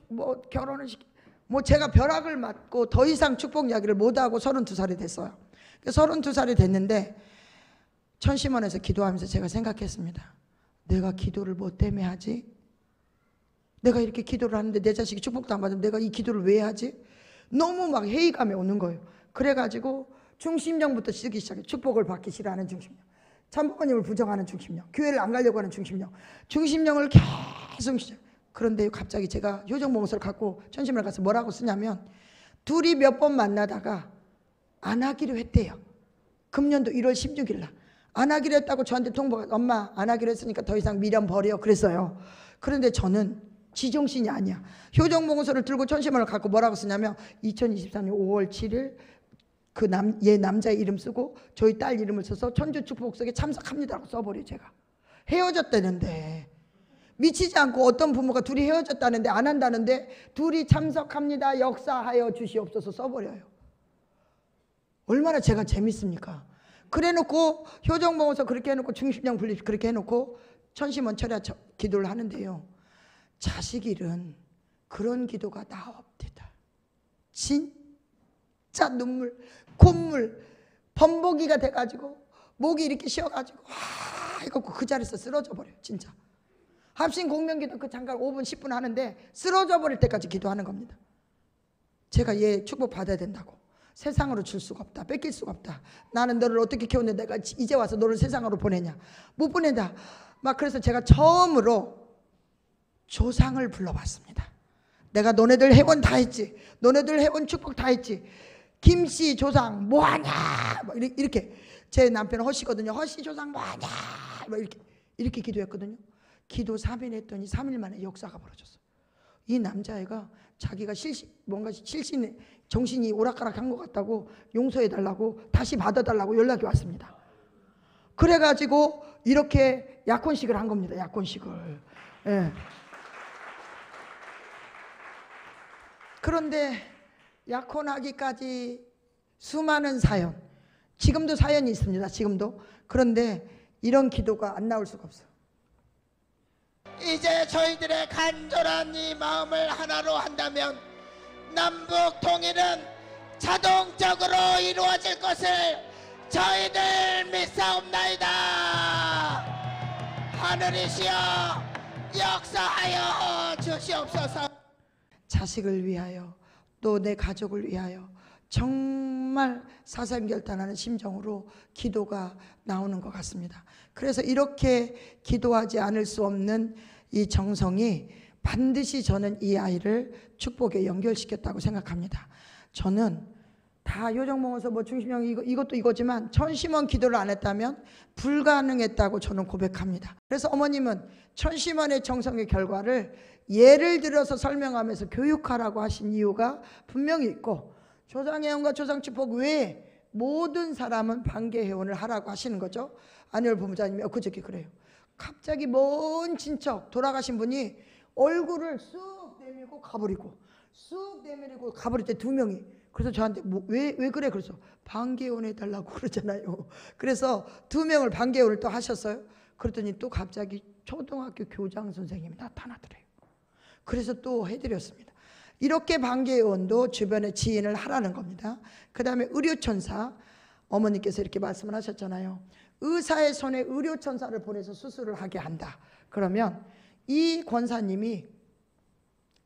뭐 결혼을 시키, 뭐 제가 벼락을 맞고 더 이상 축복 이야기를 못하고 32살이 됐어요. 32살이 됐는데 천심원에서 기도하면서 제가 생각했습니다. 내가 기도를 뭐 때문에 하지? 내가 이렇게 기도를 하는데 내 자식이 축복도 안 받으면 내가 이 기도를 왜 하지? 너무 막 회의감이 오는 거예요. 그래가지고 중심령부터 쓰기 시작해요. 축복을 받기 싫어하는 중심령, 참부모님을 부정하는 중심령, 교회를 안 가려고 하는 중심령, 중심령을 계속 시작. 그런데 갑자기 제가 효정보훈소를 갖고 천심을 가서 뭐라고 쓰냐면, 둘이 몇 번 만나다가 안 하기로 했대요. 금년도 1월 16일 날 안 하기로 했다고 저한테 통보가, 엄마 안 하기로 했으니까 더 이상 미련 버려 그랬어요. 그런데 저는 지정신이 아니야. 효정보훈소를 들고 천심원을 갖고 뭐라고 쓰냐면 2024년 5월 7일 그 얘 남자의 이름 쓰고 저희 딸 이름을 써서 천주축복석에 참석합니다라고 써버려요. 제가 헤어졌다는데, 미치지 않고 어떤 부모가 둘이 헤어졌다는데 안 한다는데 둘이 참석합니다 역사하여 주시옵소서 써버려요. 얼마나 제가 재밌습니까? 그래놓고 효정보훈소 그렇게 해놓고 중심령 분립 그렇게 해놓고 천심원 철야 기도를 하는데요, 자식 일은 그런 기도가 나옵니다. 진짜 눈물, 콧물, 범벅이가 돼가지고 목이 이렇게 쉬어가지고 이거 그 자리에서 쓰러져 버려요. 진짜 합심 공명기도 그 잠깐 5분 10분 하는데 쓰러져 버릴 때까지 기도하는 겁니다. 제가 얘 축복 받아야 된다고, 세상으로 줄 수가 없다, 뺏길 수가 없다, 나는 너를 어떻게 키웠는데 내가 이제 와서 너를 세상으로 보내냐, 못 보낸다 막. 그래서 제가 처음으로 조상을 불러봤습니다. 내가 너네들 회원 다 했지, 너네들 회원 축복 다 했지, 김씨 조상 뭐하냐 막 이렇게. 제 남편은 허씨거든요. 허씨 조상 뭐하냐 막 이렇게 기도했거든요. 기도 3일 했더니 3일 만에 역사가 벌어졌어요. 이 남자애가 자기가 뭔가 정신이 오락가락한 것 같다고 용서해달라고 다시 받아달라고 연락이 왔습니다. 그래가지고 이렇게 약혼식을 한 겁니다. 약혼식을. 예. 그런데 약혼하기까지 수많은 사연, 지금도 사연이 있습니다. 지금도. 그런데 이런 기도가 안 나올 수가 없어요. 이제 저희들의 간절한 이 마음을 하나로 한다면 남북 통일은 자동적으로 이루어질 것을 저희들 믿사옵나이다. 하늘이시여 역사하여 주시옵소서. 자식을 위하여 또 내 가족을 위하여 정말 사상결단하는 심정으로 기도가 나오는 것 같습니다. 그래서 이렇게 기도하지 않을 수 없는 이 정성이 반드시 저는 이 아이를 축복에 연결시켰다고 생각합니다. 저는 다 효정보훈소 뭐 중심령 이것도 이거지만 천심원 기도를 안 했다면 불가능했다고 저는 고백합니다. 그래서 어머님은 천심원의 정성의 결과를 예를 들어서 설명하면서 교육하라고 하신 이유가 분명히 있고, 조상회원과 조상축복 외에 모든 사람은 반개회원을 하라고 하시는 거죠. 안혜월 부모자님이 엊그저께 그래요. 갑자기 먼 친척 돌아가신 분이 얼굴을 쑥 내밀고 가버리고 쑥 내밀고 가버릴 때 2명이. 그래서 저한테 왜 그래? 그래서 반개원 해달라고 그러잖아요. 그래서 2명을 반개원을 또 하셨어요. 그랬더니 또 갑자기 초등학교 교장 선생님이 나타나더래요. 그래서 또 해드렸습니다. 이렇게 반개의원도 주변에 지인을 하라는 겁니다. 그 다음에 의료천사, 어머니께서 이렇게 말씀을 하셨잖아요. 의사의 손에 의료천사를 보내서 수술을 하게 한다. 그러면 이 권사님이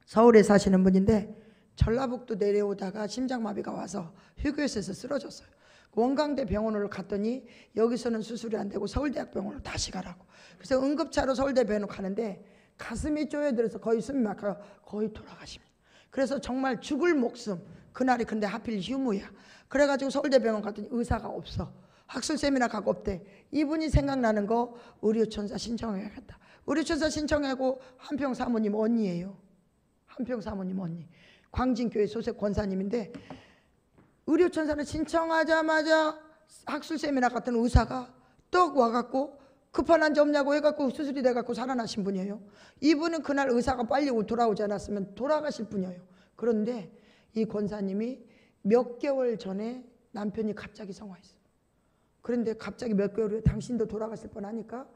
서울에 사시는 분인데 전라북도 내려오다가 심장마비가 와서 휴게소에서 쓰러졌어요. 원광대 병원으로 갔더니 여기서는 수술이 안 되고 서울대학병원으로 다시 가라고. 그래서 응급차로 서울대병원으로 가는데 가슴이 쪼여들어서 거의 숨이 막혀요. 거의 돌아가십니다. 그래서 정말 죽을 목숨. 그날이 근데 하필 휴무야. 그래가지고 서울대병원 갔더니 의사가 없어. 학술 세미나가 없대. 이분이 생각나는 거 의료천사 신청해야겠다. 의료천사 신청하고 한평 사모님 언니예요. 한평 사모님 언니. 광진교회 소속 권사님인데 의료천사를 신청하자마자 학술 세미나 같은 의사가 떡 와갖고 급한 환자 없냐고 해갖고 수술이 돼갖고 살아나신 분이에요. 이분은 그날 의사가 빨리 돌아오지 않았으면 돌아가실 분이에요. 그런데 이 권사님이 몇 개월 전에 남편이 갑자기 성화했어요. 그런데 갑자기 몇 개월 후에 당신도 돌아가실 뻔하니까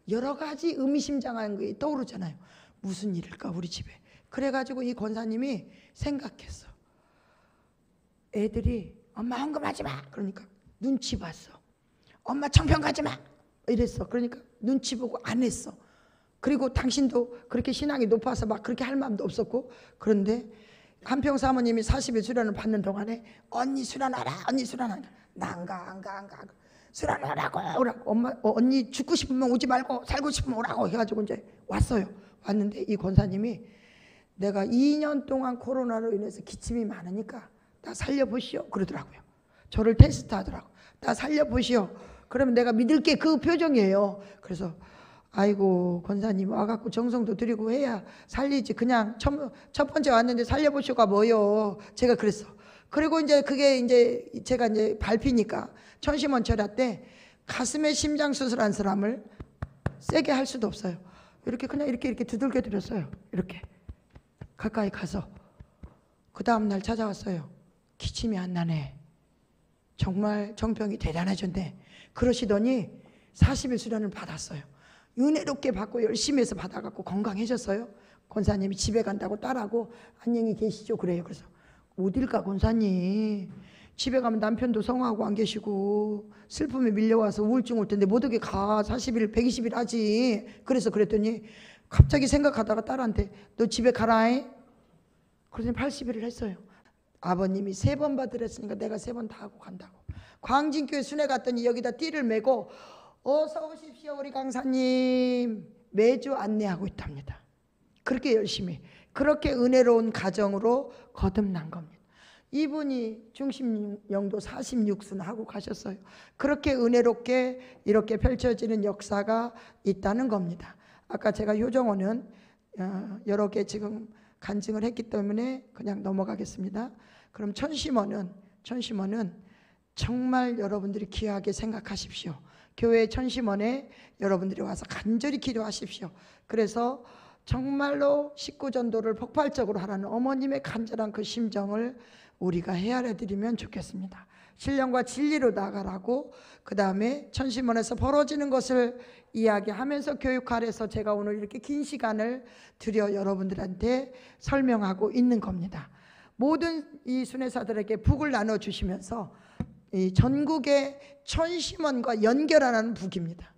여러 가지 의미심장한 게 떠오르잖아요. 무슨 일일까 우리 집에. 그래가지고 이 권사님이 생각했어. 애들이 엄마 헌금하지 마. 그러니까 눈치 봤어. 엄마 청평 가지 마. 이랬어. 그러니까 눈치 보고 안 했어. 그리고 당신도 그렇게 신앙이 높아서 막 그렇게 할 마음도 없었고. 그런데 한평 사모님이 40일 수련을 받는 동안에 언니 수련하라. 언니 수련하라. 나 안 가. 수련하라고. 오라고. 엄마 언니 죽고 싶으면 오지 말고 살고 싶으면 오라고 해가지고 이제 왔어요. 왔는데 이 권사님이 내가 2년 동안 코로나로 인해서 기침이 많으니까 나 살려보시오 그러더라고요. 저를 테스트하더라고. 나 살려보시오. 그러면 내가 믿을게. 그 표정이에요. 그래서 아이고 권사님 와갖고 정성도 드리고 해야 살리지. 그냥 첫 번째 왔는데 살려보시오가 뭐요. 제가 그랬어. 그리고 이제 그게 이제 제가 이제 밟히니까 천심원 철야 때 가슴에 심장 수술한 사람을 세게 할 수도 없어요. 이렇게 그냥 이렇게 두들겨 드렸어요. 이렇게 가까이 가서. 그 다음 날 찾아왔어요. 기침이 안 나네. 정말 정병이 대단해졌네. 그러시더니 40일 수련을 받았어요. 은혜롭게 받고 열심히 해서 받아갖고 건강해졌어요. 권사님이 집에 간다고 딸하고 안녕히 계시죠 그래요. 그래서 어딜 가 권사님. 집에 가면 남편도 성화하고 안 계시고 슬픔에 밀려와서 우울증 올 텐데 못 오게 가. 40일 120일 하지. 그래서 그랬더니 갑자기 생각하다가 딸한테 너 집에 가라잉. 그래서 80일을 했어요. 아버님이 3번 받으랬으니까 내가 3번 다 하고 간다고. 광진교회 순회 갔더니 여기다 띠를 메고 어서 오십시오 우리 강사님 매주 안내하고 있답니다. 그렇게 열심히 그렇게 은혜로운 가정으로 거듭난 겁니다. 이분이 중심영도 46순 하고 가셨어요. 그렇게 은혜롭게 이렇게 펼쳐지는 역사가 있다는 겁니다. 아까 제가 효정원은 여러 개 지금 간증을 했기 때문에 그냥 넘어가겠습니다. 그럼 천심원은 정말 여러분들이 귀하게 생각하십시오. 교회 천심원에 여러분들이 와서 간절히 기도하십시오. 그래서 정말로 식구전도를 폭발적으로 하라는 어머님의 간절한 그 심정을 우리가 헤아려 드리면 좋겠습니다. 신령과 진리로 나가라고. 그 다음에 천심원에서 벌어지는 것을 이야기하면서 교육하래서 제가 오늘 이렇게 긴 시간을 들여 여러분들한테 설명하고 있는 겁니다. 모든 이 순회사들에게 북을 나눠주시면서 이 전국의 천심원과 연결하는 북입니다.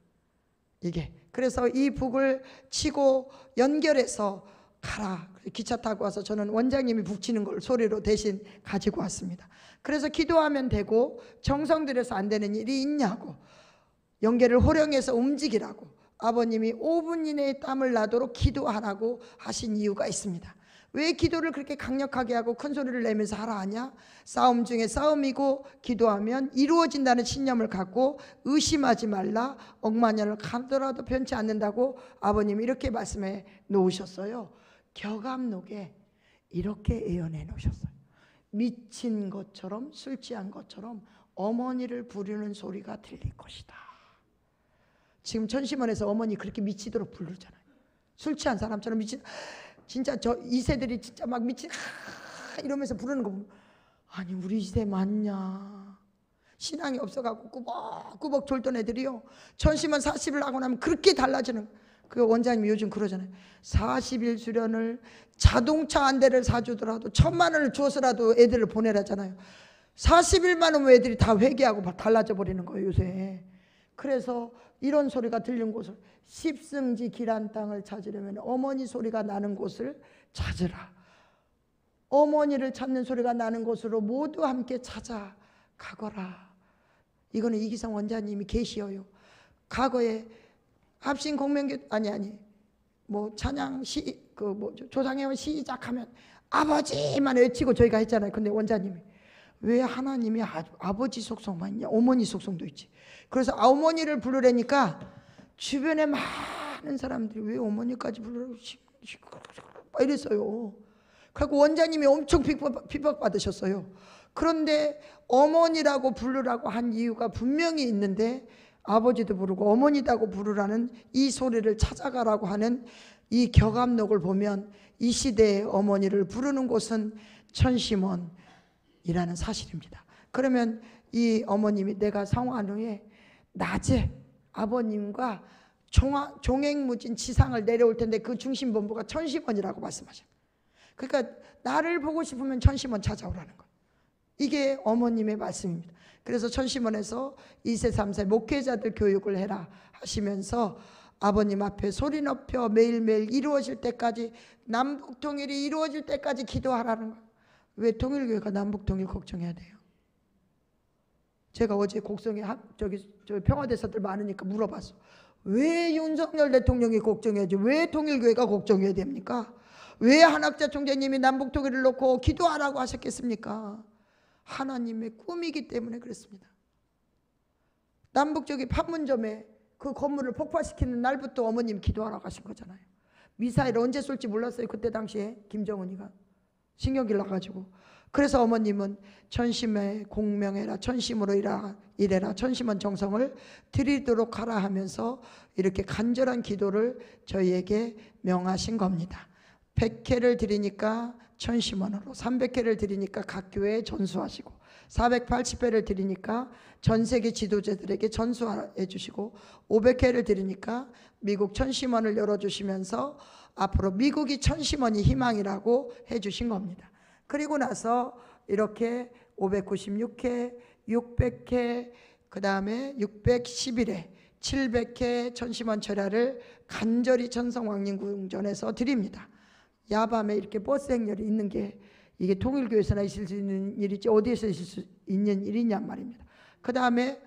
이게 그래서 이 북을 치고 연결해서 가라. 기차 타고 와서 저는 원장님이 북 치는 걸 소리로 대신 가지고 왔습니다. 그래서 기도하면 되고 정성 들여서 안 되는 일이 있냐고. 연계를 호령해서 움직이라고. 아버님이 5분 이내에 땀을 나도록 기도하라고 하신 이유가 있습니다. 왜 기도를 그렇게 강력하게 하고 큰 소리를 내면서 하라 하냐? 싸움 중에 싸움이고 기도하면 이루어진다는 신념을 갖고 의심하지 말라. 억만년을 가더라도 변치 않는다고 아버님이 이렇게 말씀해 놓으셨어요. 격암록에 이렇게 예언해 놓으셨어요. 미친 것처럼 술 취한 것처럼 어머니를 부르는 소리가 들릴 것이다. 지금 천심원에서 어머니 그렇게 미치도록 부르잖아요. 술 취한 사람처럼 미친. 진짜 저 2세들이 진짜 막 미친 이러면서 부르는 거 보면 아니 우리 시대 맞냐. 신앙이 없어갖고 꾸벅꾸벅 졸던 애들이요. 천심원 40일 하고 나면 그렇게 달라지는. 그 원장님이 요즘 그러잖아요. 40일 수련을 자동차 한 대를 사주더라도 1,000만 원을 주어서라도 애들을 보내라잖아요. 40일만 오면 애들이 다 회개하고 달라져 버리는 거예요 요새. 그래서 이런 소리가 들린 곳을, 십승지 길한 땅을 찾으려면 어머니 소리가 나는 곳을 찾으라. 어머니를 찾는 소리가 나는 곳으로 모두 함께 찾아가거라. 이거는 이기성 원장님이 계시어요. 과거에 합신 공명교 뭐 찬양 조상회원 시작하면 아버지만 외치고 저희가 했잖아요. 근데 원장님이 왜 하나님이 아버지 속성만 있냐, 어머니 속성도 있지. 그래서 어머니를 부르려니까 주변에 많은 사람들이 왜 어머니까지 부르라고 이랬어요. 그래서 원장님이 엄청 핍박받으셨어요. 그런데 어머니라고 부르라고 한 이유가 분명히 있는데, 아버지도 부르고 어머니다고 부르라는 이 소리를 찾아가라고 하는 이 격압록을 보면 이 시대의 어머니를 부르는 곳은 천심원이라는 사실입니다. 그러면 이 어머님이 내가 성화한 후에 낮에 아버님과 종횡무진 지상을 내려올 텐데 그 중심본부가 천심원이라고 말씀하셔요. 그러니까 나를 보고 싶으면 천심원 찾아오라는 거예요. 이게 어머님의 말씀입니다. 그래서 천심원에서 2세 3세 목회자들 교육을 해라 하시면서 아버님 앞에 소리 높여 매일매일 이루어질 때까지, 남북통일이 이루어질 때까지 기도하라는 거예요. 왜 통일교회가 남북통일 걱정해야 돼요? 제가 어제 곡성에 저기 평화대사들 많으니까 물어봤어. 왜 윤석열 대통령이 걱정해야지 왜 통일교회가 걱정해야 됩니까? 왜 한학자 총재님이 남북통일을 놓고 기도하라고 하셨겠습니까? 하나님의 꿈이기 때문에 그렇습니다. 남북 저기 판문점에 그 건물을 폭파시키는 날부터 어머님 기도하라고 하신 거잖아요. 미사일 언제 쏠지 몰랐어요. 그때 당시에 김정은이가 신경질 나가지고. 그래서 어머님은 천심에 공명해라, 천심으로 일해라, 천심원 정성을 드리도록 하라 하면서 이렇게 간절한 기도를 저희에게 명하신 겁니다. 100회를 드리니까 천심원으로, 300회를 드리니까 각 교회에 전수하시고, 480회를 드리니까 전 세계 지도자들에게 전수해 주시고, 500회를 드리니까 미국 천심원을 열어주시면서 앞으로 미국이 천심원이 희망이라고 해주신 겁니다. 그리고 나서 이렇게 596회, 600회, 그 다음에 611회, 700회 천심원 철야를 간절히 천성왕림궁전에서 드립니다. 야밤에 이렇게 버스 행렬이 있는 게 이게 통일교에서나 있을 수 있는 일이지 어디에서 있을 수 있는 일이냔 말입니다. 그 다음에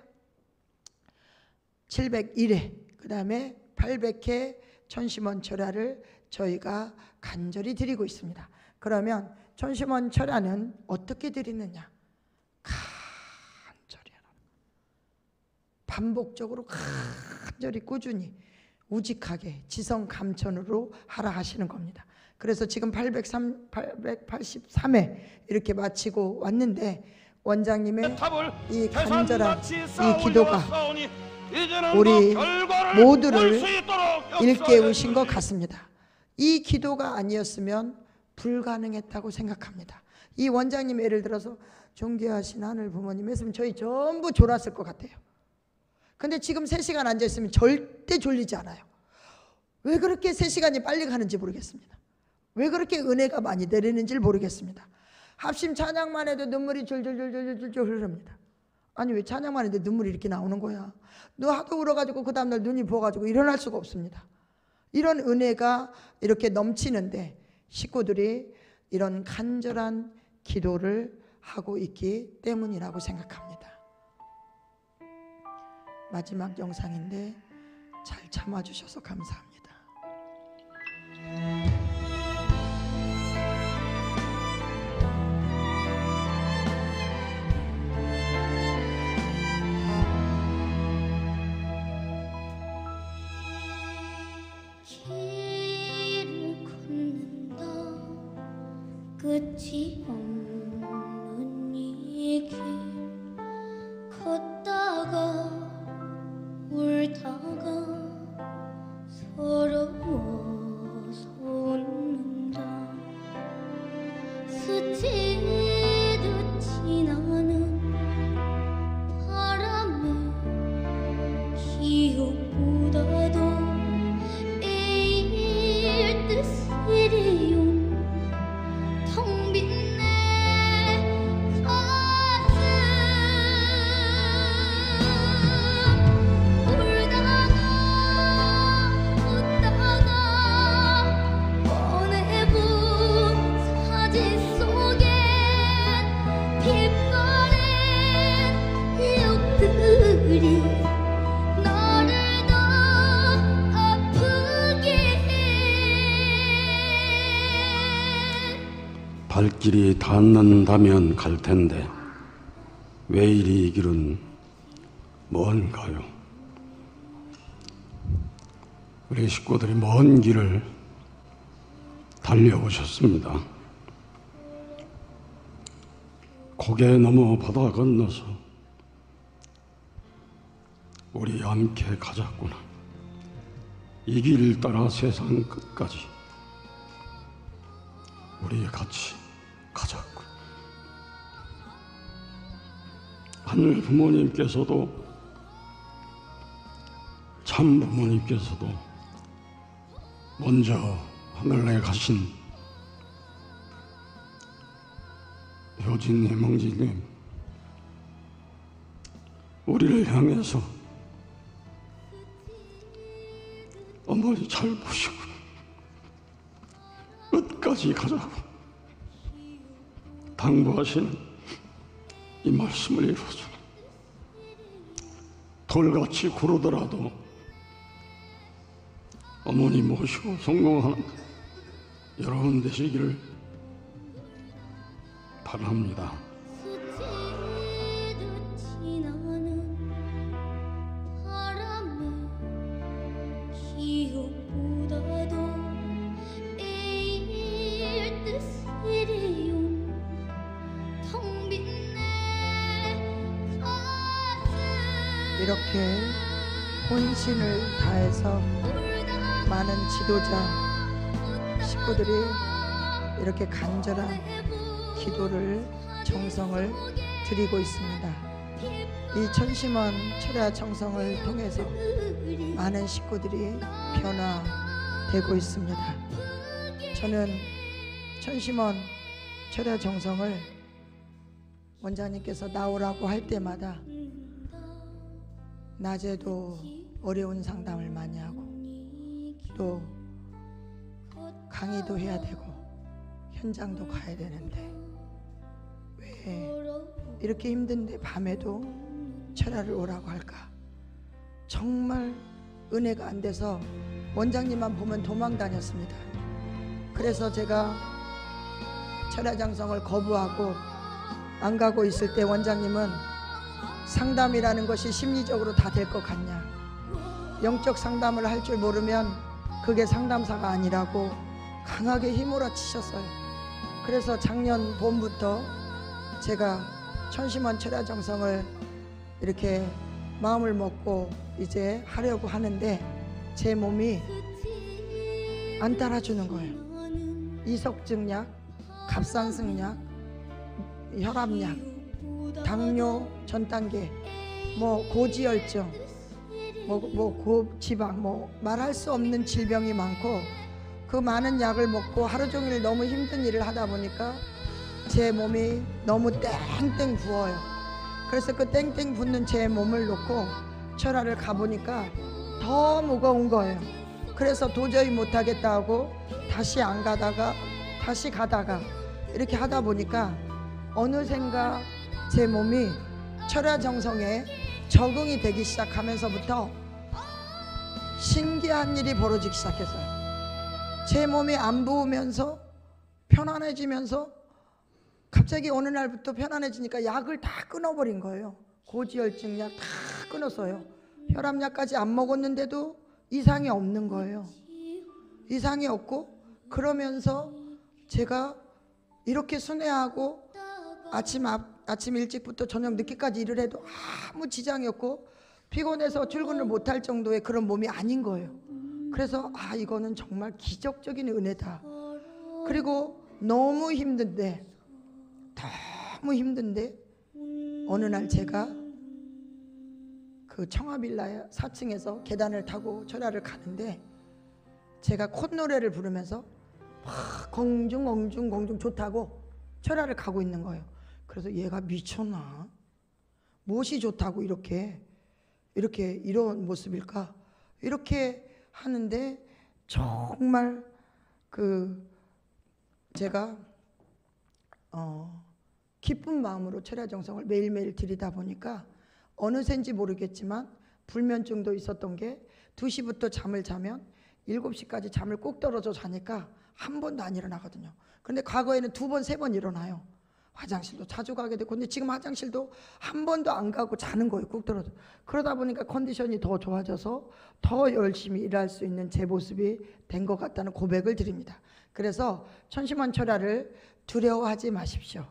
701회, 그 다음에 800회 천심원 철야를 저희가 간절히 드리고 있습니다. 그러면 천심원 철야는 어떻게 드리느냐? 간절히 하라. 반복적으로 간절히 꾸준히 우직하게 지성감천으로 하라 하시는 겁니다. 그래서 지금 883회 이렇게 마치고 왔는데, 원장님의 이 간절한 이 기도가 우리 모두를 일깨우신 것 같습니다. 이 기도가 아니었으면 불가능했다고 생각합니다. 이 원장님 예를 들어서 존귀하신 하늘 부모님 했으면 저희 전부 졸았을 것 같아요. 근데 지금 3시간 앉아있으면 절대 졸리지 않아요. 왜 그렇게 3시간이 빨리 가는지 모르겠습니다. 왜 그렇게 은혜가 많이 내리는지 모르겠습니다. 합심 찬양만 해도 눈물이 줄줄줄줄줄줄 흐릅니다. 아니 왜 찬양만 해도 눈물이 이렇게 나오는 거야? 너 하도 울어가지고 그 다음날 눈이 부어가지고 일어날 수가 없습니다. 이런 은혜가 이렇게 넘치는데 식구들이 이런 간절한 기도를 하고 있기 때문이라고 생각합니다. 마지막 영상인데 잘 참아주셔서 감사합니다. 길을 걷는다 끝이 없는 이 길 걷다가 울다가 서러워서 웃는다 스치듯 지나는 바람에 기억보다도 길이 닿는다면 갈 텐데 왜 이리 이 길은 뭔가요? 우리 식구들이 먼 길을 달려오셨습니다. 고개 넘어 바다 건너서 우리 함께 가자꾸나. 이 길 따라 세상 끝까지 우리 같이 가자꾸나. 하늘 부모님께서도 참 부모님께서도 먼저 하늘에 가신 효진님, 멍지님, 우리를 향해서 어머니 잘 보시고 끝까지 가자고 당부하시는 이 말씀을 이루어주는 돌같이 구르더라도 어머니 모시고 성공하는 여러분 되시기를 바랍니다. 스치듯 지나는 바람의 기억보다도 매일 뜻이리운 텅 빈 내 가슴 이렇게 혼신을 다해서 많은 지도자 식구들이 이렇게 간절한 기도를 정성을 드리고 있습니다. 이 천심원 철야 정성을 통해서 많은 식구들이 변화되고 있습니다. 저는 천심원 철야 정성을 원장님께서 나오라고 할 때마다 낮에도 어려운 상담을 많이 하고 또 강의도 해야 되고 현장도 가야 되는데 왜 이렇게 힘든데 밤에도 철야를 오라고 할까? 정말 은혜가 안 돼서 원장님만 보면 도망 다녔습니다. 그래서 제가 철야장성을 거부하고 안 가고 있을 때 원장님은 상담이라는 것이 심리적으로 다 될 것 같냐, 영적 상담을 할 줄 모르면 그게 상담사가 아니라고 강하게 휘몰아치셨어요. 그래서 작년 봄부터 제가 천심원 철야정성을 이렇게 마음을 먹고 이제 하려고 하는데 제 몸이 안 따라주는 거예요. 이석증약, 갑상승약, 혈압약, 당뇨 전 단계, 뭐 고지혈증, 뭐 고지방, 뭐 말할 수 없는 질병이 많고 그 많은 약을 먹고 하루 종일 너무 힘든 일을 하다 보니까 제 몸이 너무 땡땡 부어요. 그래서 그 땡땡 붓는 제 몸을 놓고 철야를 가보니까 더 무거운 거예요. 그래서 도저히 못하겠다 하고 다시 안 가다가 다시 가다가 이렇게 하다 보니까 어느샌가 제 몸이 철야정성에 적응이 되기 시작하면서부터 신기한 일이 벌어지기 시작했어요. 제 몸이 안 부으면서 편안해지면서 갑자기 어느 날부터 편안해지니까 약을 다 끊어버린 거예요. 고지혈증 약 다 끊었어요. 혈압약까지 안 먹었는데도 이상이 없는 거예요. 이상이 없고 그러면서 제가 이렇게 순회하고 아침 일찍부터 저녁 늦게까지 일을 해도 아무 지장이 없고 피곤해서 출근을 못할 정도의 그런 몸이 아닌 거예요. 그래서 이거는 정말 기적적인 은혜다. 그리고 너무 힘든데 어느 날 제가 그 청아빌라 4층에서 계단을 타고 철야를 가는데 제가 콧노래를 부르면서 막 공중 좋다고 철야를 가고 있는 거예요. 그래서 얘가 미쳤나? 무엇이 좋다고 이런 모습일까? 이렇게 하는데 정말 제가 기쁜 마음으로 철야정성을 매일매일 드리다 보니까 어느샌지 모르겠지만 불면증도 있었던 게 2시부터 잠을 자면 7시까지 잠을 꼭 떨어져 자니까 한 번도 안 일어나거든요. 그런데 과거에는 2번, 3번 일어나요. 화장실도 자주 가게 되고. 근데 지금 화장실도 한 번도 안 가고 자는 거예요. 꾹 들어도. 그러다 보니까 컨디션이 더 좋아져서 더 열심히 일할 수 있는 제 모습이 된 것 같다는 고백을 드립니다. 그래서 천시만초라를 두려워하지 마십시오.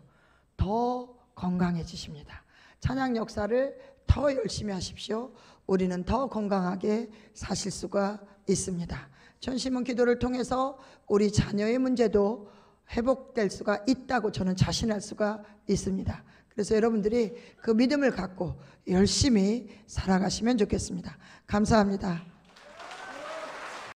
더 건강해지십니다. 찬양 역사를 더 열심히 하십시오. 우리는 더 건강하게 사실 수가 있습니다. 천심은 기도를 통해서 우리 자녀의 문제도 회복될 수가 있다고 저는 자신할 수가 있습니다. 그래서 여러분들이 그 믿음을 갖고 열심히 살아가시면 좋겠습니다. 감사합니다.